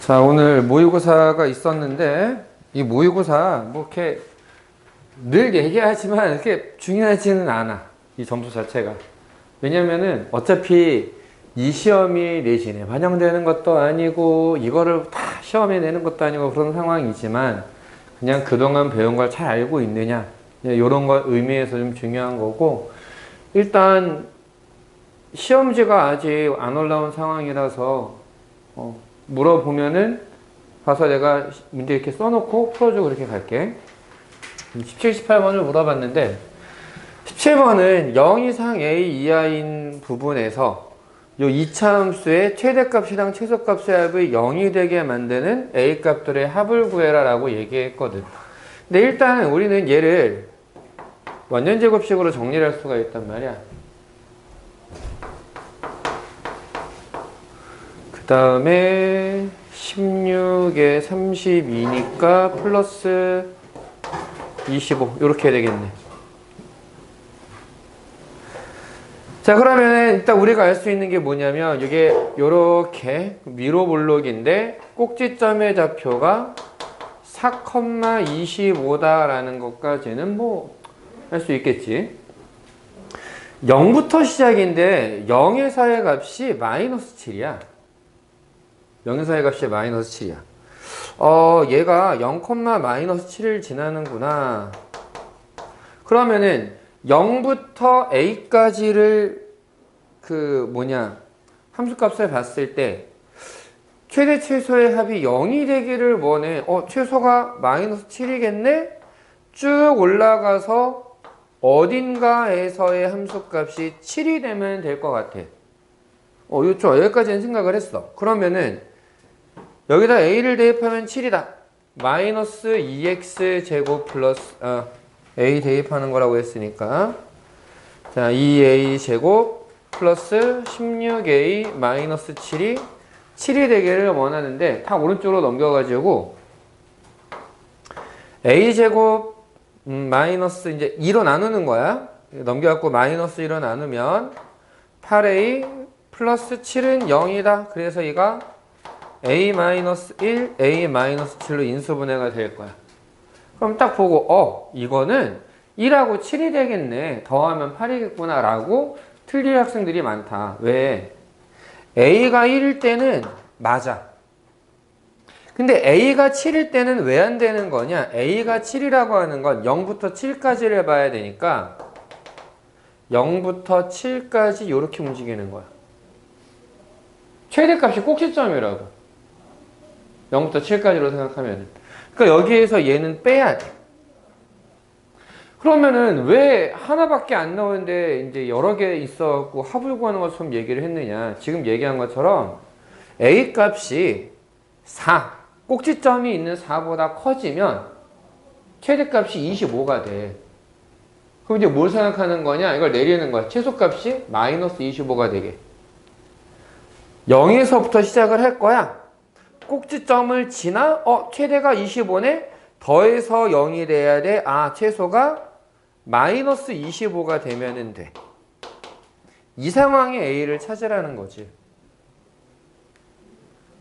자, 오늘 모의고사가 있었는데, 이 모의고사, 뭐, 이렇게, 늘 얘기하지만, 이렇게 중요하지는 않아. 이 점수 자체가. 왜냐면은, 어차피, 이 시험이 내신에 반영되는 것도 아니고, 이거를 다 시험에 내는 것도 아니고, 그런 상황이지만, 그냥 그동안 배운 걸 잘 알고 있느냐, 이런 거 의미에서 좀 중요한 거고, 일단, 시험지가 아직 안 올라온 상황이라서, 물어보면은 가서 내가 문제 이렇게 써놓고 풀어주고 그렇게 갈게. 17, 18번을 물어봤는데 17번은 0 이상 a 이하인 부분에서 요 이차함수의 최대값이랑 최소값의 합이 0이 되게 만드는 a 값들의 합을 구해라 라고 얘기했거든. 근데 일단 우리는 얘를 원년제곱식으로 정리를 할 수가 있단 말이야. 그 다음에 16에 32니까 플러스 25 이렇게 해야 되겠네. 자, 그러면 일단 우리가 알 수 있는 게 뭐냐면 이게 요렇게 미로볼록인데 꼭지점의 좌표가 4,25다 라는 것까지는 뭐 할 수 있겠지. 0부터 시작인데 0에서의 값이 마이너스 7이야. 0에서의 값이 마이너스 7이야. 얘가 0, 마이너스 7을 지나는구나. 그러면은 0부터 a까지를 함수값을 봤을 때 최대 최소의 합이 0이 되기를 원해. 최소가 마이너스 7이겠네? 쭉 올라가서 어딘가에서의 함수값이 7이 되면 될 것 같아. 좋아. 여기까지는 생각을 했어. 그러면은 여기다 a를 대입하면 7이다. 마이너스 2x 제곱 플러스 a 대입하는 거라고 했으니까 자 2a 제곱 플러스 16a 마이너스 7이 되기를 원하는데 다 오른쪽으로 넘겨가지고 a 제곱 마이너스 이제 2로 나누는 거야. 넘겨갖고 마이너스 2로 나누면 8a 플러스 7은 0이다. 그래서 이가 a-1, a-7로 인수분해가 될 거야. 그럼 딱 보고 이거는 1하고 7이 되겠네. 더하면 8이겠구나 라고 틀릴 학생들이 많다. 왜? a가 1일 때는 맞아. 근데 a가 7일 때는 왜 안 되는 거냐? a가 7이라고 하는 건 0부터 7까지를 봐야 되니까 0부터 7까지 이렇게 움직이는 거야. 최대값이 꼭지점이라고. 0부터 7까지로 생각하면. 그러니까 여기에서 얘는 빼야 돼. 그러면은 왜 하나밖에 안 나오는데 이제 여러 개 있어갖고 합을 구하는 것처럼 얘기를 했느냐. 지금 얘기한 것처럼 A 값이 4, 꼭지점이 있는 4보다 커지면 최대값이 25가 돼. 그럼 이제 뭘 생각하는 거냐? 이걸 내리는 거야. 최소값이 마이너스 25가 되게. 0에서부터 시작을 할 거야. 꼭지점을 지나 최대가 25네? 더해서 0이 돼야 돼. 최소가 마이너스 25가 되면은 돼. 이 상황에 A를 찾으라는 거지.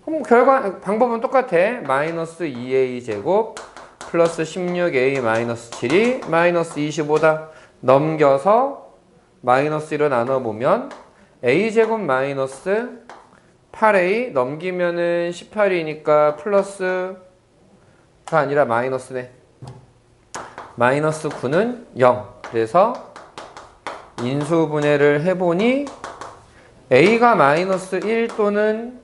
그럼 방법은 똑같아. 마이너스 2A 제곱 플러스 16A 마이너스 7이 마이너스 25다. 넘겨서 마이너스 1로 나눠보면 A 제곱 마이너스 8a 넘기면은 18이니까 플러스가 아니라 마이너스네. 마이너스 9는 0. 그래서 인수분해를 해보니 a가 마이너스 1 또는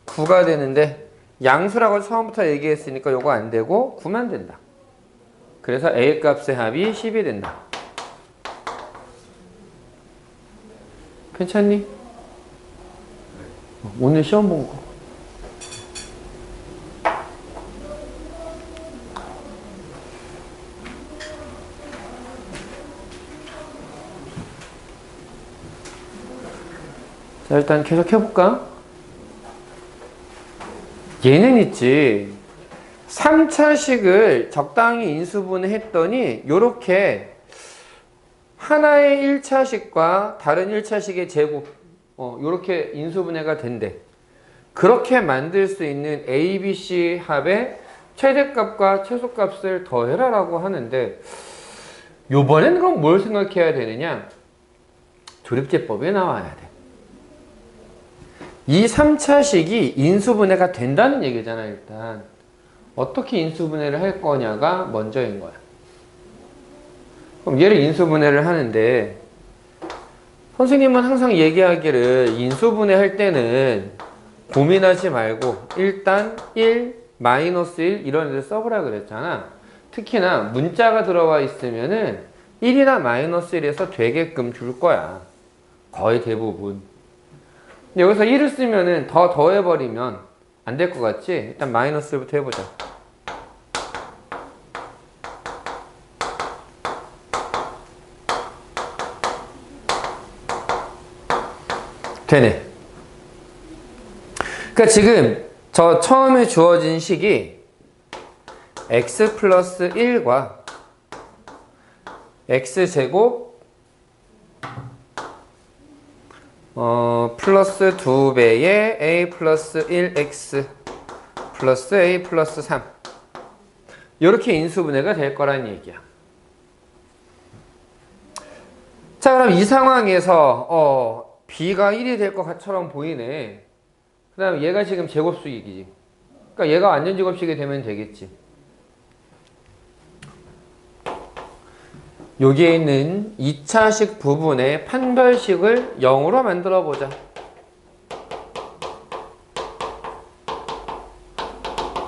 9가 되는데 양수라고 처음부터 얘기했으니까 요거 안 되고 9만 된다. 그래서 a 값의 합이 10이 된다. 괜찮니? 오늘 시험 본 거. 자, 일단 계속 해볼까? 얘는 있지. 3차식을 적당히 인수분해 했더니 요렇게 하나의 1차식과 다른 1차식의 제곱 요렇게 인수분해가 된대. 그렇게 만들 수 있는 A, B, C 합의 최대값과 최소값을 더해라 라고 하는데, 요번엔 그럼 뭘 생각해야 되느냐? 조립제법이 나와야 돼. 이 3차식이 인수분해가 된다는 얘기잖아. 일단 어떻게 인수분해를 할 거냐가 먼저인 거야. 그럼 얘를 인수분해를 하는데, 선생님은 항상 얘기하기를 인수분해 할 때는 고민하지 말고 일단 1, 마이너스 1 이런 애들 써보라 그랬잖아. 특히나 문자가 들어와 있으면은 1이나 마이너스 1에서 되게끔 줄 거야. 거의 대부분. 여기서 1을 쓰면은 더 더해버리면 안 될 것 같지? 일단 마이너스 1부터 해보자. 되네. 그러니까 지금 저 처음에 주어진 식이 x 플러스 1과 x제곱 플러스 2배의 a 플러스 1x 플러스 a 플러스 3 이렇게 인수분해가 될 거란 얘기야. 자, 그럼 이 상황에서 b가 1이 될 것처럼 보이네. 그 다음 얘가 지금 제곱수익이지. 그러니까 얘가 완전 제곱식이 되면 되겠지. 여기에 있는 2차식 부분의 판별식을 0으로 만들어 보자.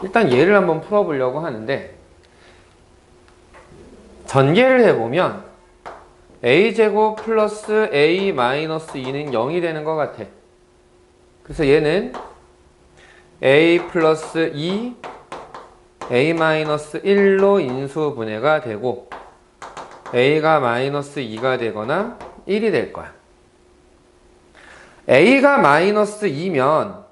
일단 얘를 한번 풀어보려고 하는데, 전개를 해보면 a제곱 플러스 a 마이너스 2는 0이 되는 것 같아. 그래서 얘는 a 플러스 2 a 마이너스 1로 인수분해가 되고 a가 마이너스 2가 되거나 1이 될 거야. a가 마이너스 2면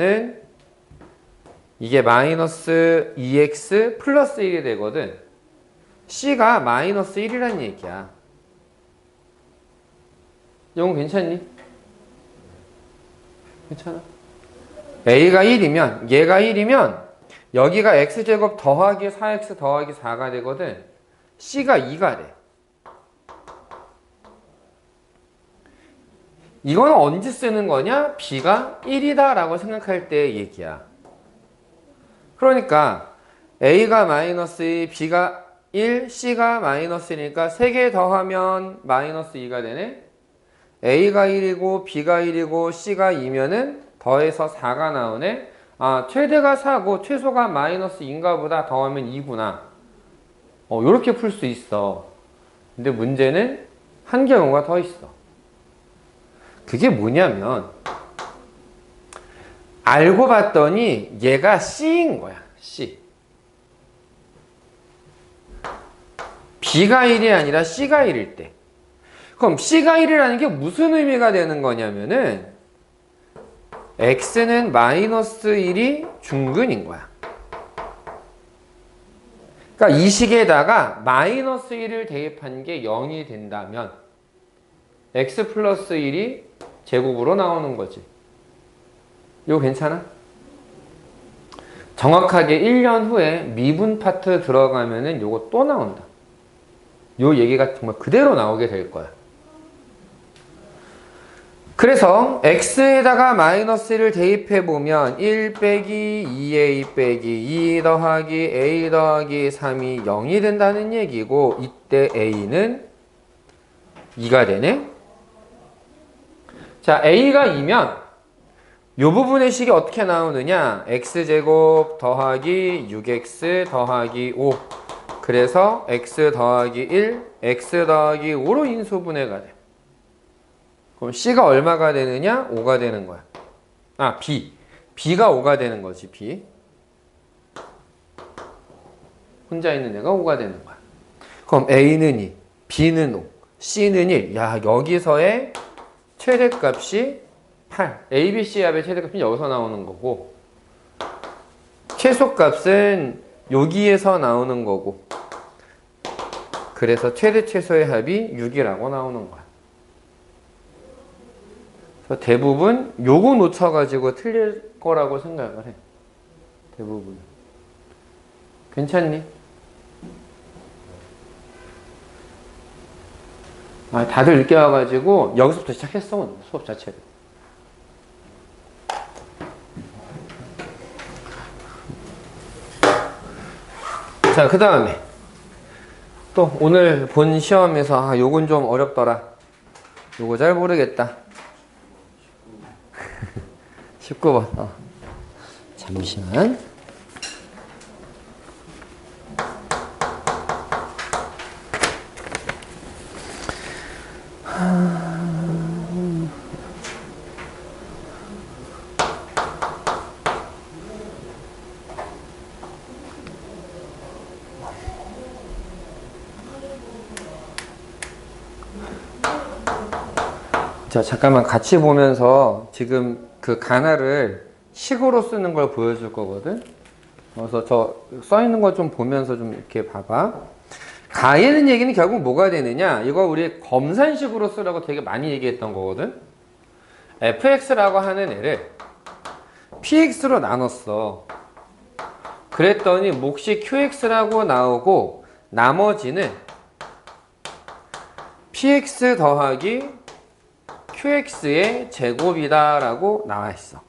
은 이게 마이너스 2x 플러스 1이 되거든. c가 마이너스 1이란 얘기야. 이건 괜찮니? 괜찮아? a가 1이면 얘가 1이면 여기가 x제곱 더하기 4x 더하기 4가 되거든. c가 2가 돼. 이건 언제 쓰는 거냐? b가 1이다 라고 생각할 때 얘기야. 그러니까 a가 마이너스 2, b가 1, c가 마이너스 1이니까 3개 더하면 마이너스 2가 되네. a가 1이고 b가 1이고 c가 2면은 더해서 4가 나오네. 아, 최대가 4고 최소가 마이너스 2인가 보다. 더하면 2구나. 요렇게 풀 수 있어. 근데 문제는 한 경우가 더 있어. 그게 뭐냐면 알고 봤더니 얘가 C인 거야. C. B가 1이 아니라 C가 1일 때. 그럼 C가 1이라는 게 무슨 의미가 되는 거냐면은 X는 마이너스 1이 중근인 거야. 그러니까 이 식에다가 마이너스 1을 대입한 게 0이 된다면 X 플러스 1이 제곱으로 나오는 거지. 이거 괜찮아? 정확하게 1년 후에 미분 파트 들어가면은 요거 또 나온다. 요 얘기가 정말 그대로 나오게 될 거야. 그래서 x에다가 마이너스 1을 대입해보면 1 빼기 2a 빼기 2 더하기 a 더하기 3이 0이 된다는 얘기고, 이때 a는 2가 되네. 자, a가 2면 요 부분의 식이 어떻게 나오느냐? x제곱 더하기 6x 더하기 5. 그래서 x 더하기 1, x 더하기 5로 인수분해가 돼. 그럼 C가 얼마가 되느냐? 5가 되는 거야. 아, B가 5가 되는 거지, B. 혼자 있는 애가 5가 되는 거야. 그럼 A는 2, B는 5, C는 1. 야, 여기서의 최대값이 8. A, B, C 합의 최대값이 여기서 나오는 거고, 최소값은 여기에서 나오는 거고, 그래서 최대 최소의 합이 6이라고 나오는 거야. 그래서 대부분 요거 놓쳐가지고 틀릴 거라고 생각을 해. 대부분. 괜찮니? 아, 다들 늦게 와가지고 여기서부터 시작했어 오늘 수업 자체를. 자, 그 다음에 또 오늘 본 시험에서 아, 요건 좀 어렵더라. 요거 잘 모르겠다. 19번. 잠시만. 자, 잠깐만 같이 보면서 지금 그 가나를 식으로 쓰는 걸 보여줄 거거든. 그래서 저 써있는 거 좀 보면서 좀 이렇게 봐봐. 가에는 얘기는 결국 뭐가 되느냐? 이거 우리 검산식으로 쓰라고 되게 많이 얘기했던 거거든. fx라고 하는 애를 px로 나눴어. 그랬더니 몫이 qx라고 나오고 나머지는 px 더하기 qx의 제곱이다 라고 나와 있어.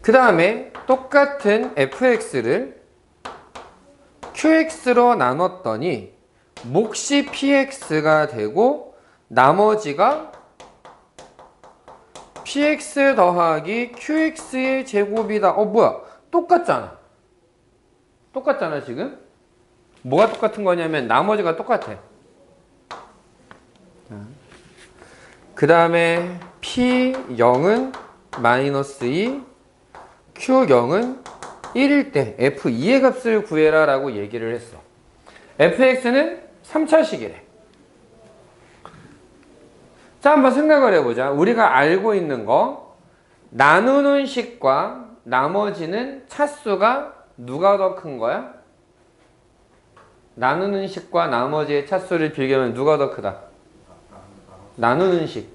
그 다음에 똑같은 fx를 qx로 나눴더니 몫이 px가 되고 나머지가 px 더하기 qx의 제곱이다. 뭐야? 똑같잖아. 똑같잖아 지금. 뭐가 똑같은 거냐면 나머지가 똑같아. 그 다음에 P0은 마이너스 2, Q0은 1일 때 F2의 값을 구해라 라고 얘기를 했어. fx는 3차식이래. 자, 한번 생각을 해보자. 우리가 알고 있는 거 나누는 식과 나머지는 차수가 누가 더 큰 거야? 나누는 식과 나머지의 차수를 비교하면 누가 더 크다? 나누는 식.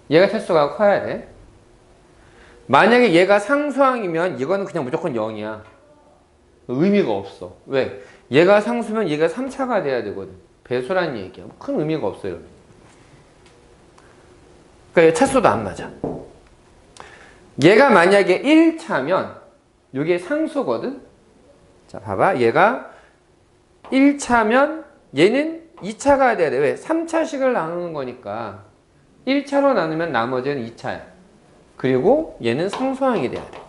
얘가 차수가 커야 돼. 만약에 얘가 상수항이면 이거는 그냥 무조건 0이야. 의미가 없어. 왜? 얘가 상수면 얘가 3차가 돼야 되거든. 배수란 얘기야. 큰 의미가 없어요. 그러니까 얘 차수도 안 맞아. 얘가 만약에 1차면 이게 상수거든. 자, 봐봐. 얘가 1차면 얘는 2차가 돼야 돼. 왜? 3차식을 나누는 거니까 1차로 나누면 나머지는 2차야. 그리고 얘는 상수항이 돼야 돼.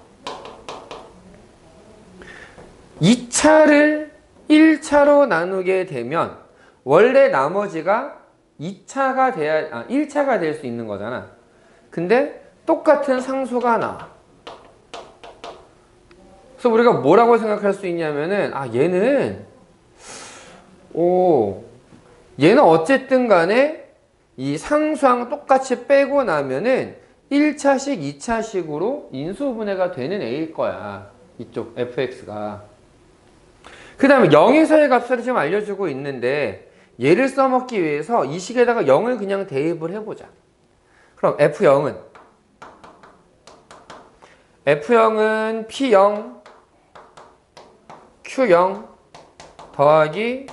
2차를 1차로 나누게 되면 원래 나머지가 2차가 돼야 1차가 될 수 있는 거잖아. 근데 똑같은 상수가 나와. 그래서 우리가 뭐라고 생각할 수 있냐면은 얘는 어쨌든 간에 이 상수항 똑같이 빼고 나면은 1차식, 2차식으로 인수분해가 되는 A일 거야. 이쪽 fx가. 그 다음에 0에서의 값을 지금 알려주고 있는데 얘를 써먹기 위해서 이 식에다가 0을 그냥 대입을 해보자. 그럼 F0은 P0 Q0 더하기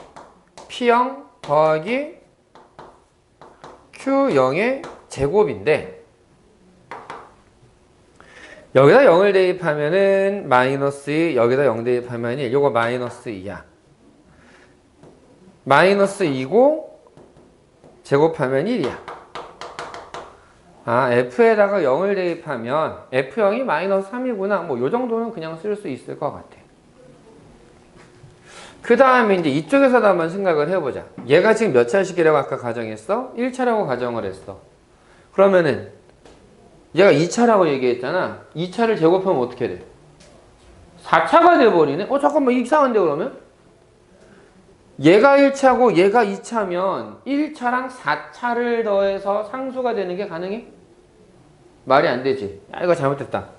P0 더하기 Q0의 제곱인데 여기다 0을 대입하면은 마이너스 2, 여기다 0 대입하면 1. 요거 마이너스 2야. 마이너스 2고 제곱하면 1이야. F에다가 0을 대입하면 F0이 마이너스 3이구나. 뭐 요 정도는 그냥 쓸 수 있을 것 같아. 그 다음에 이제 이쪽에서도 한번 생각을 해보자. 얘가 지금 몇 차식이라고 아까 가정했어? 1차라고 가정을 했어. 그러면은 얘가 2차라고 얘기했잖아. 2차를 제곱하면 어떻게 돼? 4차가 돼버리네? 잠깐만 이상한데 그러면? 얘가 1차고 얘가 2차면 1차랑 4차를 더해서 상수가 되는 게 가능해? 말이 안 되지. 야, 이거 잘못됐다.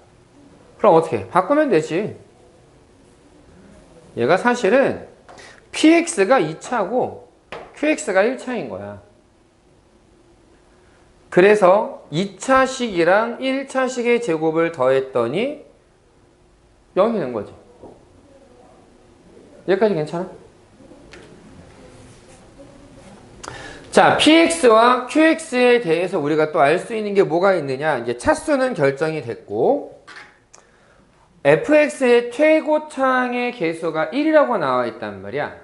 그럼 어떻게 해? 바꾸면 되지. 얘가 사실은 px가 2차고 qx가 1차인 거야. 그래서 2차식이랑 1차식의 제곱을 더했더니 0이 된 거지. 여기까지 괜찮아? 자, px와 qx에 대해서 우리가 또 알 수 있는 게 뭐가 있느냐. 이제 차수는 결정이 됐고, fx의 최고차항의 개수가 1이라고 나와 있단 말이야.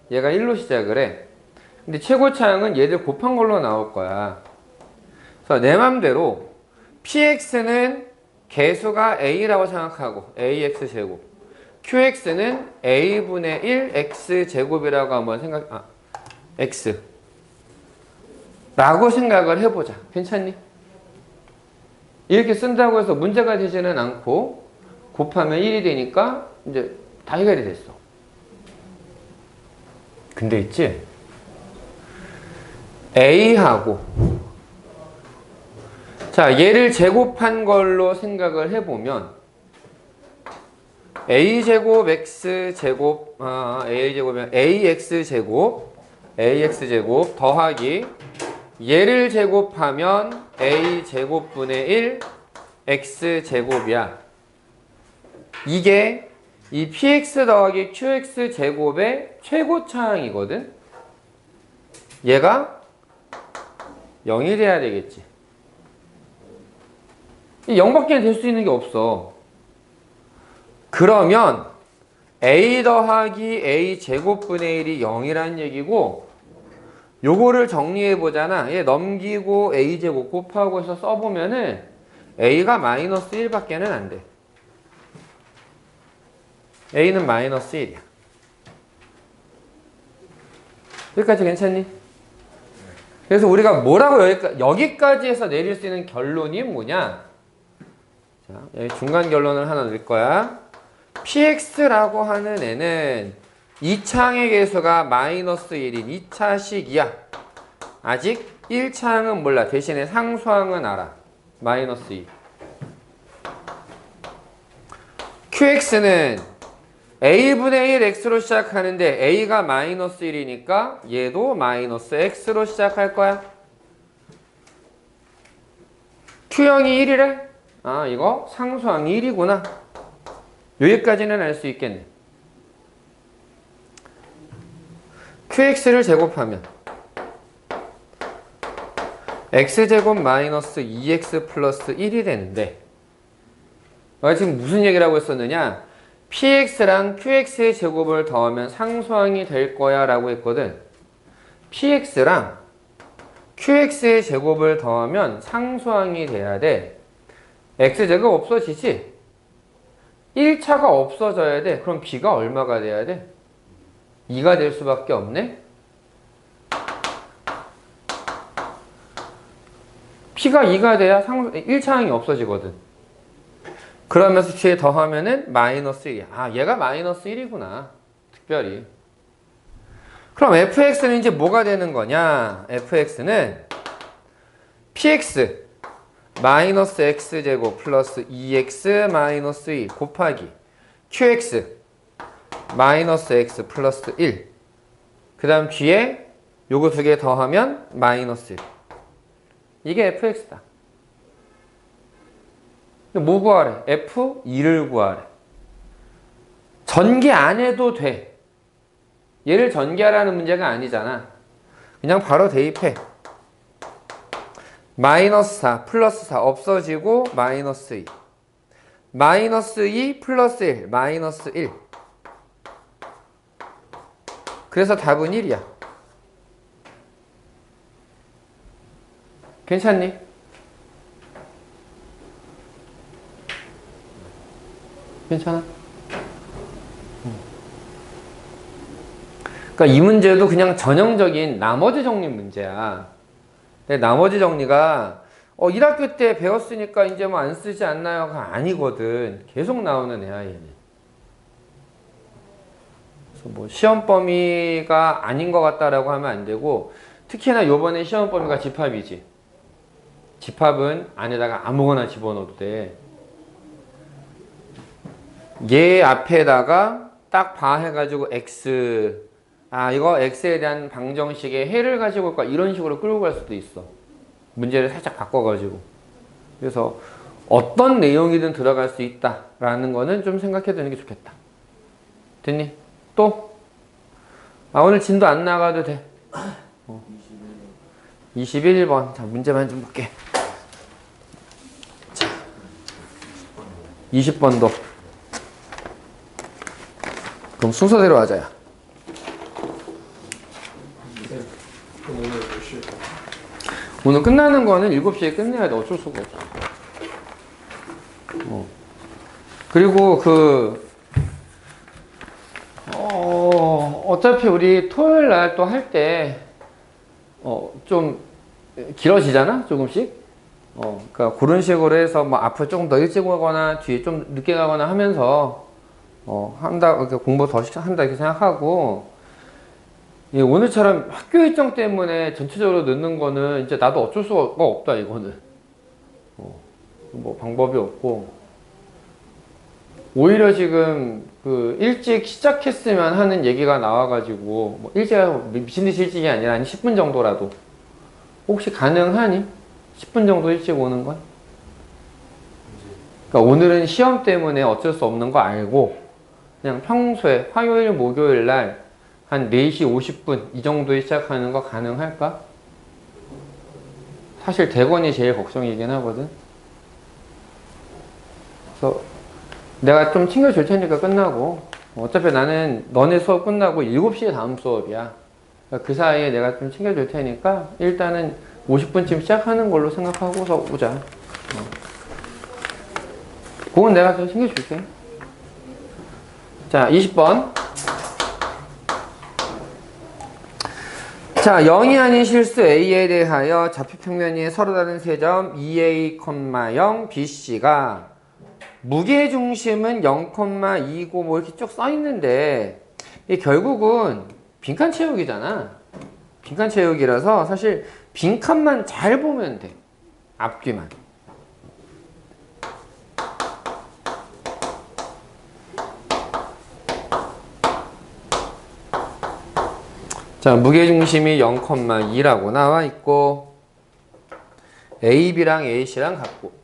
얘가 1로 시작을 해. 근데 최고차항은 얘들 곱한 걸로 나올 거야. 그래서 내 맘대로 px는 개수가 a라고 생각하고 ax제곱, qx는 a분의 1 x제곱이라고 한번 x 라고 생각을 해보자. 괜찮니? 이렇게 쓴다고 해서 문제가 되지는 않고 곱하면 1이 되니까 이제 다 해결이 됐어. 근데 있지? a하고, 자, 얘를 제곱한 걸로 생각을 해보면 a제곱 x제곱, a제곱이면 ax제곱 더하기 얘를 제곱하면 a제곱분의 1 x제곱이야. 이게 이 px 더하기 qx 제곱의 최고차항이거든. 얘가 0이 돼야 되겠지. 0밖에 될 수 있는 게 없어. 그러면 a 더하기 a 제곱분의 1이 0이란 얘기고, 요거를 정리해 보잖아. 얘 넘기고 a 제곱 곱하고 해서 써보면은 a가 마이너스 1밖에는 안 돼. a는 마이너스 1이야. 여기까지 괜찮니? 그래서 우리가 뭐라고 여기까지 해서 내릴 수 있는 결론이 뭐냐? 자, 여기 중간 결론을 하나 넣을 거야. px라고 하는 애는 2차항의 개수가 마이너스 1인 2차식이야. 아직 1차항은 몰라. 대신에 상수항은 알아. 마이너스 2. qx는 a분의 1 x로 시작하는데 a가 마이너스 1이니까 얘도 마이너스 x로 시작할 거야. q형이 1이래? 아, 이거 상수항이 1이구나. 여기까지는 알 수 있겠네. qx를 제곱하면 x제곱 마이너스 2x 플러스 1이 되는데, 내가 지금 무슨 얘기를 하고 있었느냐? px랑 qx의 제곱을 더하면 상수항이 될 거야 라고 했거든. px랑 qx의 제곱을 더하면 상수항이 돼야 돼. x제곱 없어지지? 1차가 없어져야 돼. 그럼 b가 얼마가 돼야 돼? 2가 될 수밖에 없네? p가 2가 돼야 1차항이 없어지거든. 그러면서 뒤에 더하면은 마이너스 1이야. 아, 얘가 마이너스 1이구나. 특별히. 그럼 fx는 이제 뭐가 되는 거냐? fx는 px 마이너스 x제곱 플러스 2x 마이너스 2 곱하기 qx 마이너스 x 플러스 1. 그 다음 뒤에 요거 두 개 더하면 마이너스 1. 이게 fx다. 뭐 구하래? f2를 구하래. 전개 안 해도 돼. 얘를 전개하라는 문제가 아니잖아. 그냥 바로 대입해. 마이너스 4 플러스 4 없어지고 마이너스 2. 마이너스 2 플러스 1 마이너스 1. 그래서 답은 1이야. 괜찮니? 괜찮아? 그러니까 이 문제도 그냥 전형적인 나머지 정리 문제야. 근데 나머지 정리가 1학기 때 배웠으니까 이제 뭐 안 쓰지 않나요가 아니거든. 계속 나오는 애야, 얘는. 그래서 뭐 시험 범위가 아닌 것 같다라고 하면 안 되고, 특히나 요번에 시험 범위가 집합이지. 집합은 안에다가 아무거나 집어넣어도 돼. 얘 앞에다가 딱 봐 해가지고 x, 아 이거 x에 대한 방정식의 해를 가지고 올까 이런 식으로 끌고 갈 수도 있어. 문제를 살짝 바꿔가지고. 그래서 어떤 내용이든 들어갈 수 있다라는 거는 좀 생각해 두는 게 좋겠다. 됐니? 또? 오늘 진도 안 나가도 돼. 21번. 자, 문제만 좀 볼게. 자, 20번도. 그럼 순서대로 하자야. 오늘 끝나는 거는 7시에 끝내야 돼. 어쩔 수가 없어. 그리고 어차피 우리 토요일 날 또 할 때, 좀 길어지잖아? 조금씩? 그러니까 그런 식으로 해서 뭐 앞으로 조금 더 일찍 오거나 뒤에 좀 늦게 가거나 하면서, 한다, 이렇게 공부 더 한다 이렇게 생각하고, 예, 오늘처럼 학교 일정 때문에 전체적으로 늦는 거는 이제 나도 어쩔 수가 없다, 이거는. 뭐 방법이 없고. 오히려 지금 일찍 시작했으면 하는 얘기가 나와가지고, 뭐 미친듯이 일찍이 아니라 한 10분 정도라도. 혹시 가능하니? 10분 정도 일찍 오는 건? 그러니까 오늘은 시험 때문에 어쩔 수 없는 거 알고, 그냥 평소에 화요일, 목요일 날 한 4시 50분 이 정도에 시작하는 거 가능할까? 사실 대건이 제일 걱정이긴 하거든. 그래서 내가 좀 챙겨줄 테니까 끝나고, 어차피 나는 너네 수업 끝나고 7시에 다음 수업이야. 그러니까 그 사이에 내가 좀 챙겨줄 테니까 일단은 50분쯤 시작하는 걸로 생각하고서 오자. 그건 내가 좀 챙겨줄게. 자, 20번. 자, 0이 아닌 실수 A에 대하여 좌표평면이 서로 다른 세 점 2A, 0, BC가 무게중심은 0,2고 뭐 이렇게 쭉 써있는데, 이게 결국은 빈칸 채우기잖아. 빈칸 채우기라서 사실 빈칸만 잘 보면 돼. 앞뒤만. 자, 무게중심이 0,2라고 나와 있고, AB랑 AC랑 같고.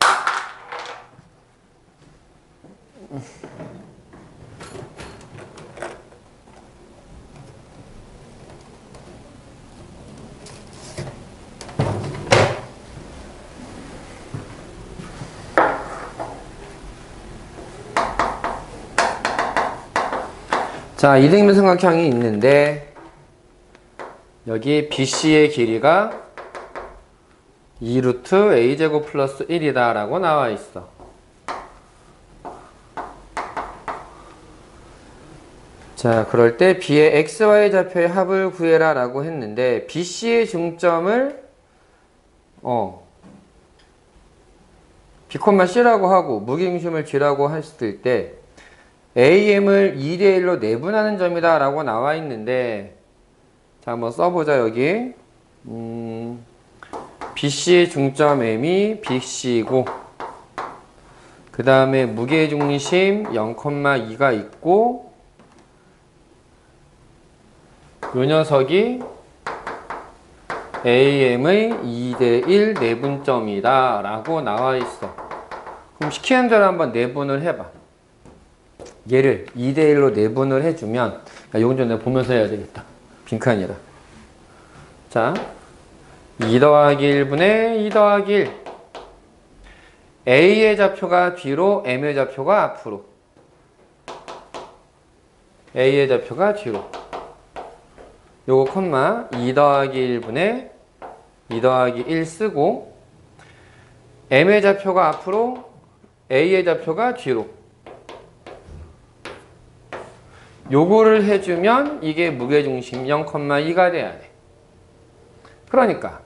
자, 이등변 삼각형이 있는데, 여기 BC의 길이가 2루트 A제곱 플러스 1이다 라고 나와 있어. 자, 그럴 때 B의 XY 좌표의 합을 구해라 라고 했는데, BC의 중점을 B,C라고 하고 무게중심을 G라고 했을 때 AM을 2대1로 내분하는 점이다 라고 나와 있는데, 자, 한번 써보자. 여기 BC의 중점 M이 BC고, 그 다음에 무게중심 0,2가 있고, 요 녀석이 AM의 2대1 내분점이다 라고 나와 있어. 그럼 시키는 대로 한번 내분을 해봐. 얘를 2대1로 내분을 해주면, 요건 좀 내가 보면서 해야 되겠다. 빈칸이라. 자, 2 더하기 1분의 2 더하기 1. A의 좌표가 뒤로, M의 좌표가 앞으로. A의 좌표가 뒤로. 요거 콤마 2 더하기 1분의 2 더하기 1 쓰고, M의 좌표가 앞으로, A의 좌표가 뒤로. 요거를 해주면 이게 무게중심 0,2가 돼야 돼. 그러니까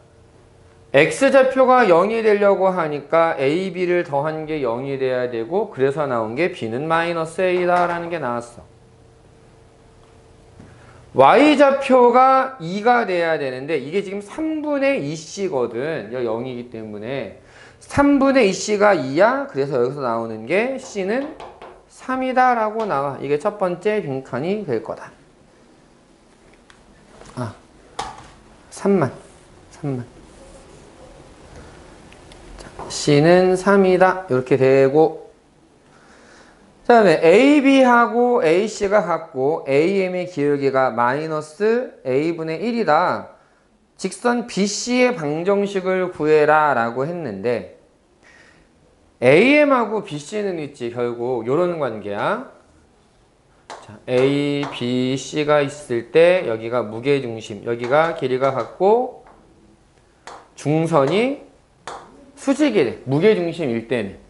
X좌표가 0이 되려고 하니까 A, B를 더한 게 0이 돼야 되고, 그래서 나온 게 B는 마이너스 A다 라는 게 나왔어. Y좌표가 2가 돼야 되는데, 이게 지금 3분의 2C거든. 여기 0이기 때문에 3분의 2C가 2야. 그래서 여기서 나오는 게 C는 3이다 라고 나와. 이게 첫 번째 빈칸이 될 거다. 3만. C는 3이다. 이렇게 되고, 그 다음에 AB하고 AC가 같고 AM의 기울기가 마이너스 A분의 1이다. 직선 BC의 방정식을 구해라 라고 했는데 AM하고 BC는 있지. 결국 요런 관계야. 자, A, B, C가 있을 때 여기가 무게중심, 여기가 길이가 같고 중선이 수직이래. 무게중심일 때는.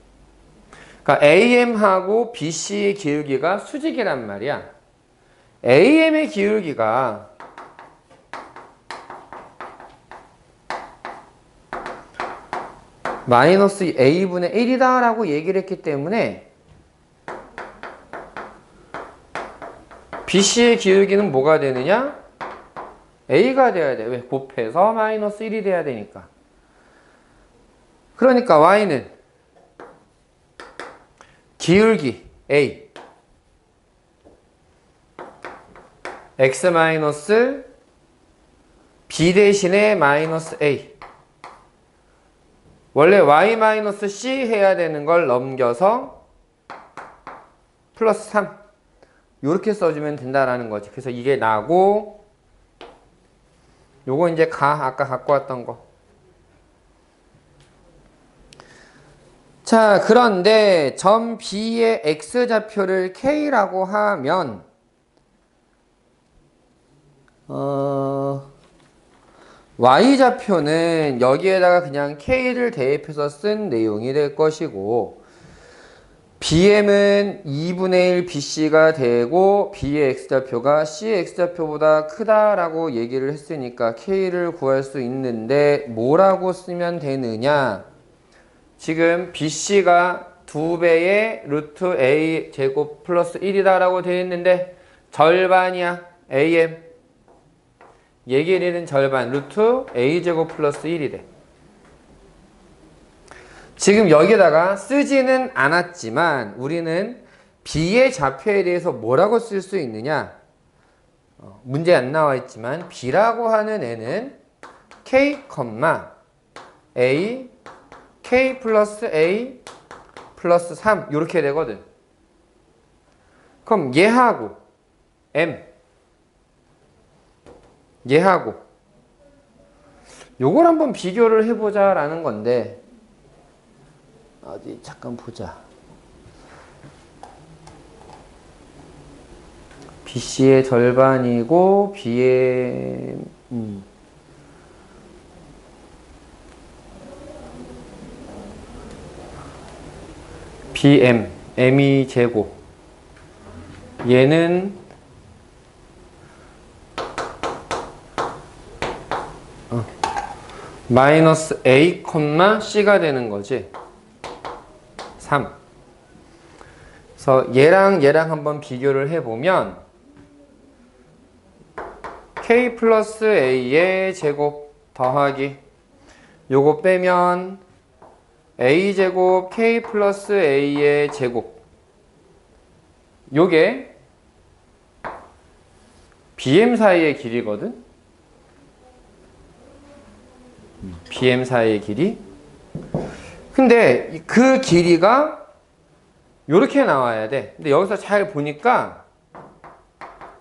그러니까 AM하고 BC의 기울기가 수직이란 말이야. AM의 기울기가 마이너스 A분의 1이다 라고 얘기를 했기 때문에 BC의 기울기는 뭐가 되느냐? A가 돼야 돼. 왜? 곱해서 마이너스 1이 돼야 되니까. 그러니까 Y는 기울기 A X 마이너스 B 대신에 마이너스 A. 원래 Y 마이너스 C 해야 되는 걸 넘겨서 플러스 3 이렇게 써주면 된다라는 거지. 그래서 이게 나고 요거 이제 아까 갖고 왔던 거. 자, 그런데 점 B의 X좌표를 K라고 하면 Y좌표는 여기에다가 그냥 K를 대입해서 쓴 내용이 될 것이고 BM은 2분의 1 BC가 되고 B의 X좌표가 C의 X좌표보다 크다라고 얘기를 했으니까 K를 구할 수 있는데 뭐라고 쓰면 되느냐? 지금 BC가 2배의 루트 A 제곱 플러스 1이다 라고 되어 있는데 절반이야. AM 얘 길이는 절반 루트 A 제곱 플러스 1이래. 지금 여기다가 쓰지는 않았지만 우리는 B의 좌표에 대해서 뭐라고 쓸 수 있느냐? 문제 안 나와 있지만 B라고 하는 애는 K, A K 플러스 A 플러스 3 이렇게 되거든. 그럼 얘하고 M 얘하고 요걸 한번 비교를 해보자 라는 건데 어디 잠깐 보자. BC의 절반이고 B의 BM, M이 제곱. 얘는 마이너스 A, C가 되는 거지. 3. 그래서 얘랑 한번 비교를 해보면 K 플러스 A의 제곱 더하기 요거 빼면 A제곱 K 플러스 A의 제곱 요게 BM 사이의 길이거든. BM 사이의 길이. 근데 그 길이가 요렇게 나와야 돼. 근데 여기서 잘 보니까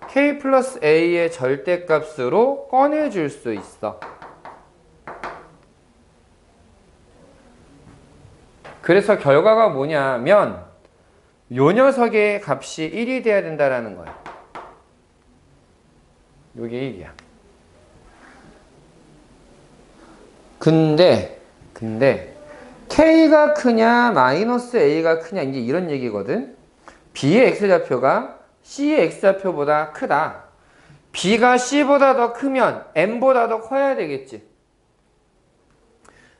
K 플러스 A의 절대값으로 꺼내줄 수 있어. 그래서 결과가 뭐냐면 요 녀석의 값이 1이 돼야 된다라는 거야. 요게 1이야. 근데 K가 크냐 마이너스 A가 크냐 이제 이런 얘기거든. B의 X좌표가 C의 X좌표보다 크다. B가 C보다 더 크면 M보다 더 커야 되겠지.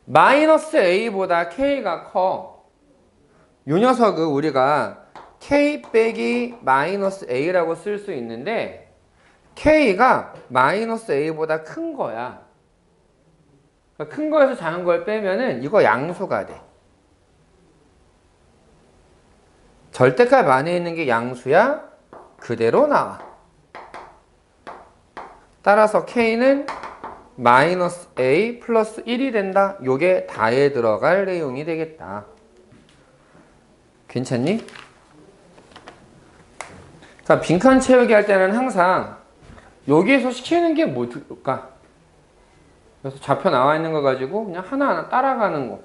마이너스 A보다 K가 커. 요 녀석을 우리가 K 빼기 마이너스 A라고 쓸 수 있는데 K가 마이너스 A보다 큰 거야. 큰 거에서 작은 걸 빼면은 이거 양수가 돼. 절대값 안에 있는 게 양수야. 그대로 나와. 따라서 K는 마이너스 a 플러스 1이 된다. 요게 다에 들어갈 내용이 되겠다. 괜찮니? 자, 빈칸 채우기 할 때는 항상 여기에서 시키는 게 뭘까? 그래서 좌표 나와 있는 거 가지고 그냥 하나하나 따라가는 거.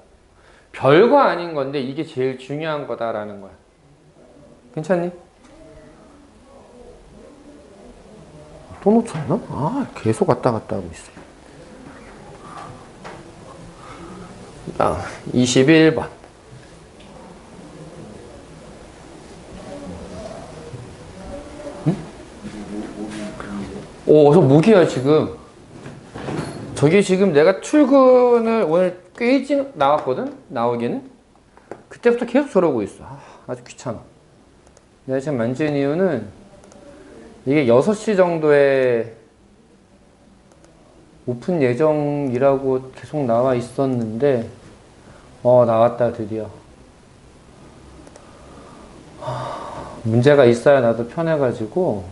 별거 아닌 건데 이게 제일 중요한 거다라는 거야. 괜찮니? 또 놓쳤나? 아, 계속 왔다 갔다 하고 있어. 아, 21번. 응? 오, 저 무기야, 지금. 저게 지금 내가 출근을 오늘 꽤 일찍 나왔거든? 나오기는? 그때부터 계속 저러고 있어. 아주 귀찮아. 내가 지금 만진 이유는 이게 6시 정도에 오픈 예정이라고 계속 나와 있었는데, 나왔다, 드디어. 문제가 있어야 나도 편해가지고,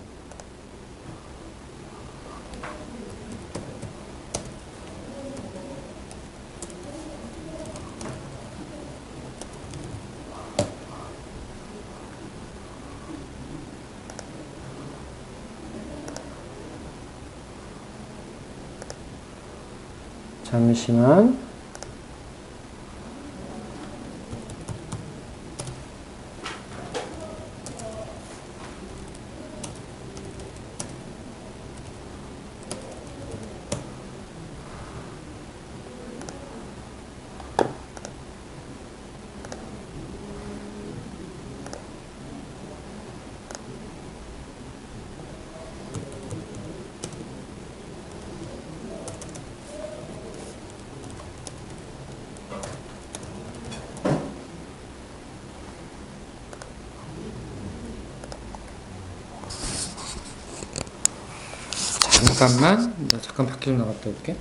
잠시만. 잠깐만. 나 잠깐 밖에 좀 나갔다 올게.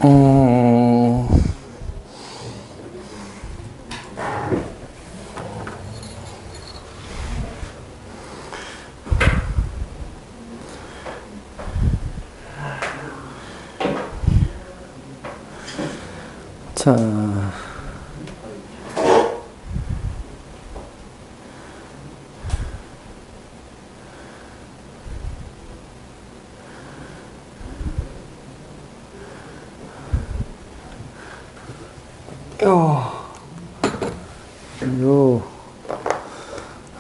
음, 자,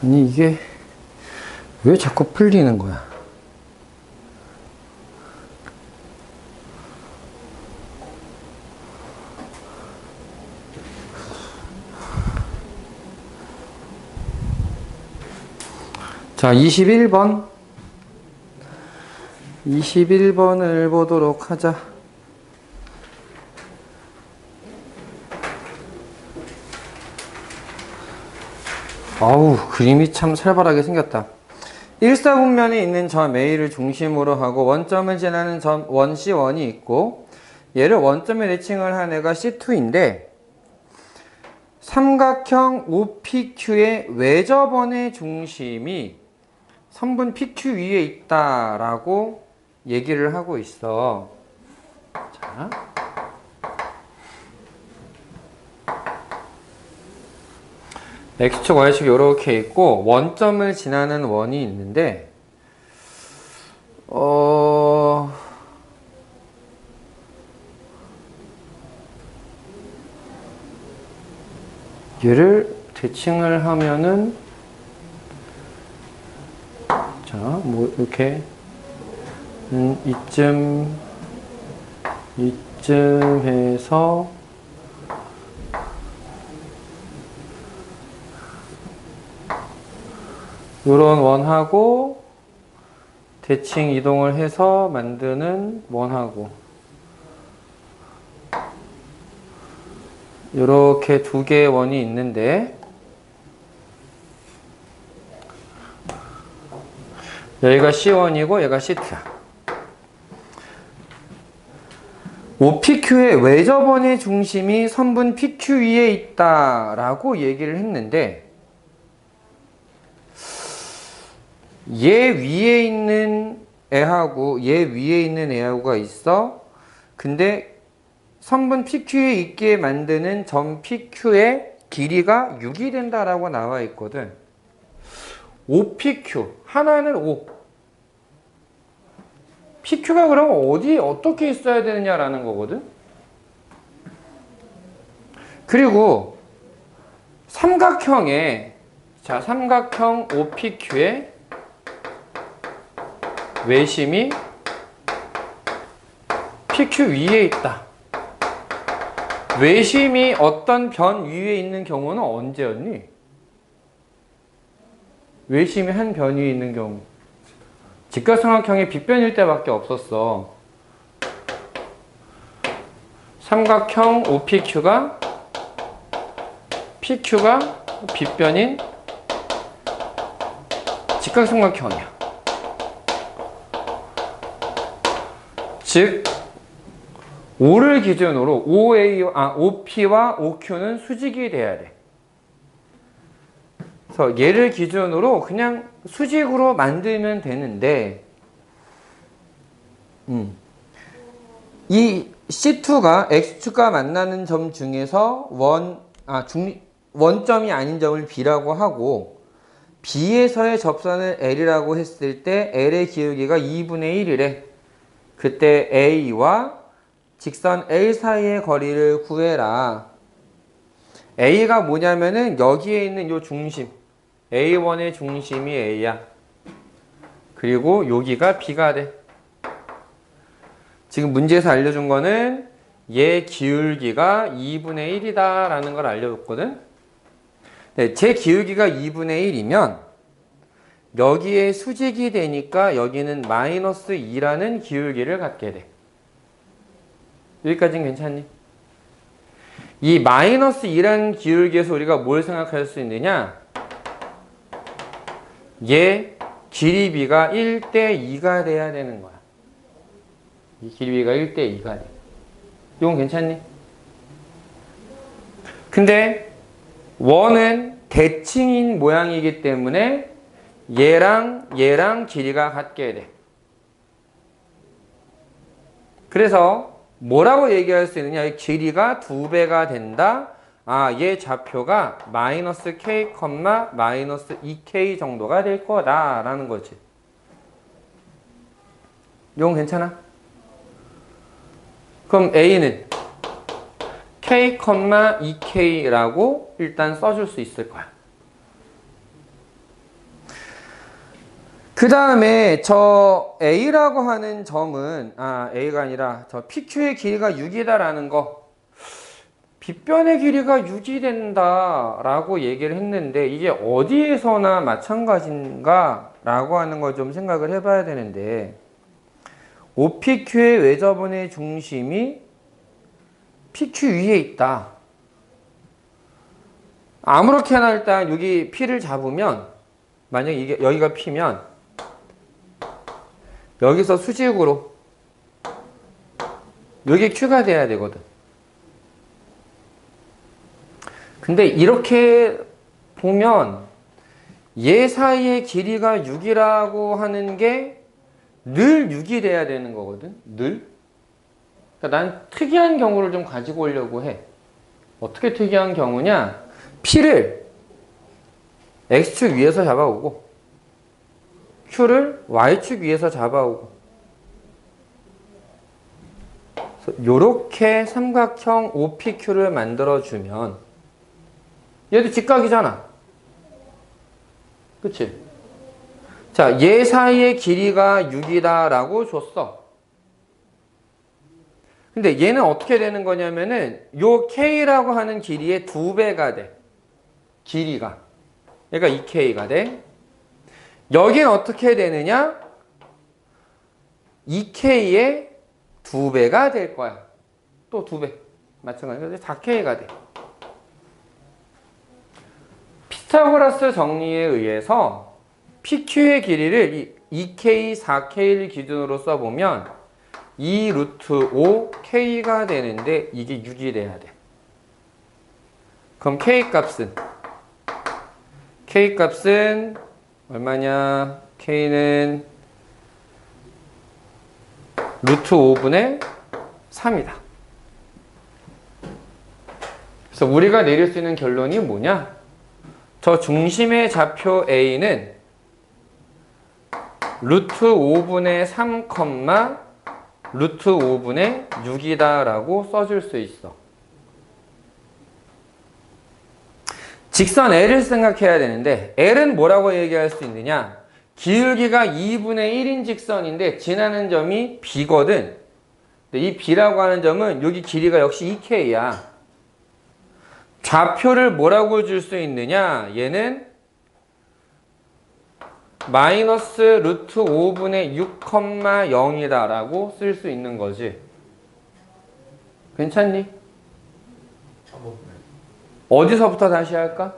아니 이게 왜 자꾸 풀리는 거야? 자, 21번. 21번을 보도록 하자. 아우, 그림이 참 살벌하게 생겼다. 일사분면에 있는 점 A를 중심으로 하고 원점을 지나는 점 원 C1이 있고 얘를 원점에 대칭을 한 애가 C2인데 삼각형 OPQ의 외접원의 중심이 선분 PQ 위에 있다라고 얘기를 하고 있어. 자. X축, Y축 이렇게 있고 원점을 지나는 원이 있는데 얘를 대칭을 하면은 자, 뭐 이렇게 이쯤 해서 요런 원하고 대칭 이동을 해서 만드는 원하고 요렇게 두 개의 원이 있는데 여기가 C1이고 얘가 C2야. OPQ의 외접원의 중심이 선분 PQ 위에 있다라고 얘기를 했는데 얘 위에 있는 애하고 얘 위에 있는 애하고가 있어. 근데 선분 PQ에 있게 만드는 점 PQ의 길이가 6이 된다라고 나와 있거든. OPQ 하나는 O PQ가 그럼 어떻게 있어야 되느냐라는 거거든. 그리고 삼각형 OPQ의 외심이 PQ 위에 있다. 외심이 어떤 변 위에 있는 경우는 언제였니? 외심이 한 변 위에 있는 경우 직각삼각형이 빗변일 때밖에 없었어. 삼각형 OPQ가 PQ가 빗변인 직각삼각형이야. 즉 O를 기준으로 OP와 OQ는 수직이 돼야 돼. 그래서 얘를 기준으로 그냥 수직으로 만들면 되는데 이 C2가 X축과 만나는 점 중에서 원점이 아닌 점을 B라고 하고 B에서의 접선을 L이라고 했을 때 L의 기울기가 2분의 1이래. 그때 A와 직선 L 사이의 거리를 구해라. A가 뭐냐면은 여기에 있는 요 중심 A1의 중심이 A야. 그리고 여기가 B가 돼. 지금 문제에서 알려준 거는 얘 기울기가 2분의 1이다 라는 걸 알려줬거든. 네, 제 기울기가 2분의 1이면 여기에 수직이 되니까 여기는 마이너스 2라는 기울기를 갖게 돼. 여기까지는 괜찮니? 이 마이너스 2라는 기울기에서 우리가 뭘 생각할 수 있느냐? 얘 길이비가 1대 2가 돼야 되는 거야. 이 길이비가 1대 2가 돼. 이건 괜찮니? 근데 원은 대칭인 모양이기 때문에 얘랑 길이가 같게 돼. 그래서 뭐라고 얘기할 수 있느냐? 길이가 2배가 된다. 아, 얘 좌표가 마이너스 k, 마이너스 2k 정도가 될 거다라는 거지. 이건 괜찮아? 그럼 A는 k, 2k라고 일단 써줄 수 있을 거야. 그 다음에 저 A라고 하는 점은 A가 아니라 저 PQ의 길이가 6이다라는 거, 빗변의 길이가 6이 된다라고 얘기를 했는데 이게 어디에서나 마찬가지인가 라고 하는 걸 좀 생각을 해봐야 되는데, OPQ의 외접원의 중심이 PQ 위에 있다. 아무렇게나 일단 여기 P를 잡으면, 만약 이게 여기가 P면 여기서 수직으로 여기 Q가 돼야 되거든. 근데 이렇게 보면 얘 사이의 길이가 6이라고 하는 게 늘 6이 돼야 되는 거거든. 늘. 그러니까 난 특이한 경우를 좀 가지고 오려고 해. 어떻게 특이한 경우냐? P를 X축 위에서 잡아오고 Q를 Y축 위에서 잡아오고, 요렇게 삼각형 OPQ를 만들어주면 얘도 직각이잖아. 그치? 자, 얘 사이의 길이가 6이다 라고 줬어. 근데 얘는 어떻게 되는 거냐면은 요 K라고 하는 길이의 2배가 돼. 길이가. 그러니까 2K가 돼. 여긴 어떻게 되느냐? 2K의 2배가 될 거야. 또 2배. 마찬가지로 4K가 돼. 피타고라스 정리에 의해서 PQ의 길이를 2K, 4K를 기준으로 써보면 2 루트 5K가 되는데 이게 6이 돼야 돼. 그럼 K 값은 얼마냐? K는 루트 5분의 3이다. 그래서 우리가 내릴 수 있는 결론이 뭐냐? 저 중심의 좌표 A는 루트 5분의 3, 루트 5분의 6이다 라고 써줄 수 있어. 직선 L을 생각해야 되는데 L은 뭐라고 얘기할 수 있느냐? 기울기가 2분의 1인 직선인데 지나는 점이 B거든. 근데 이 B라고 하는 점은 여기 길이가 역시 2K야. 좌표를 뭐라고 줄 수 있느냐? 얘는 마이너스 루트 5분의 6, 0이다 라고 쓸 수 있는 거지. 괜찮니? 어디서부터 다시 할까?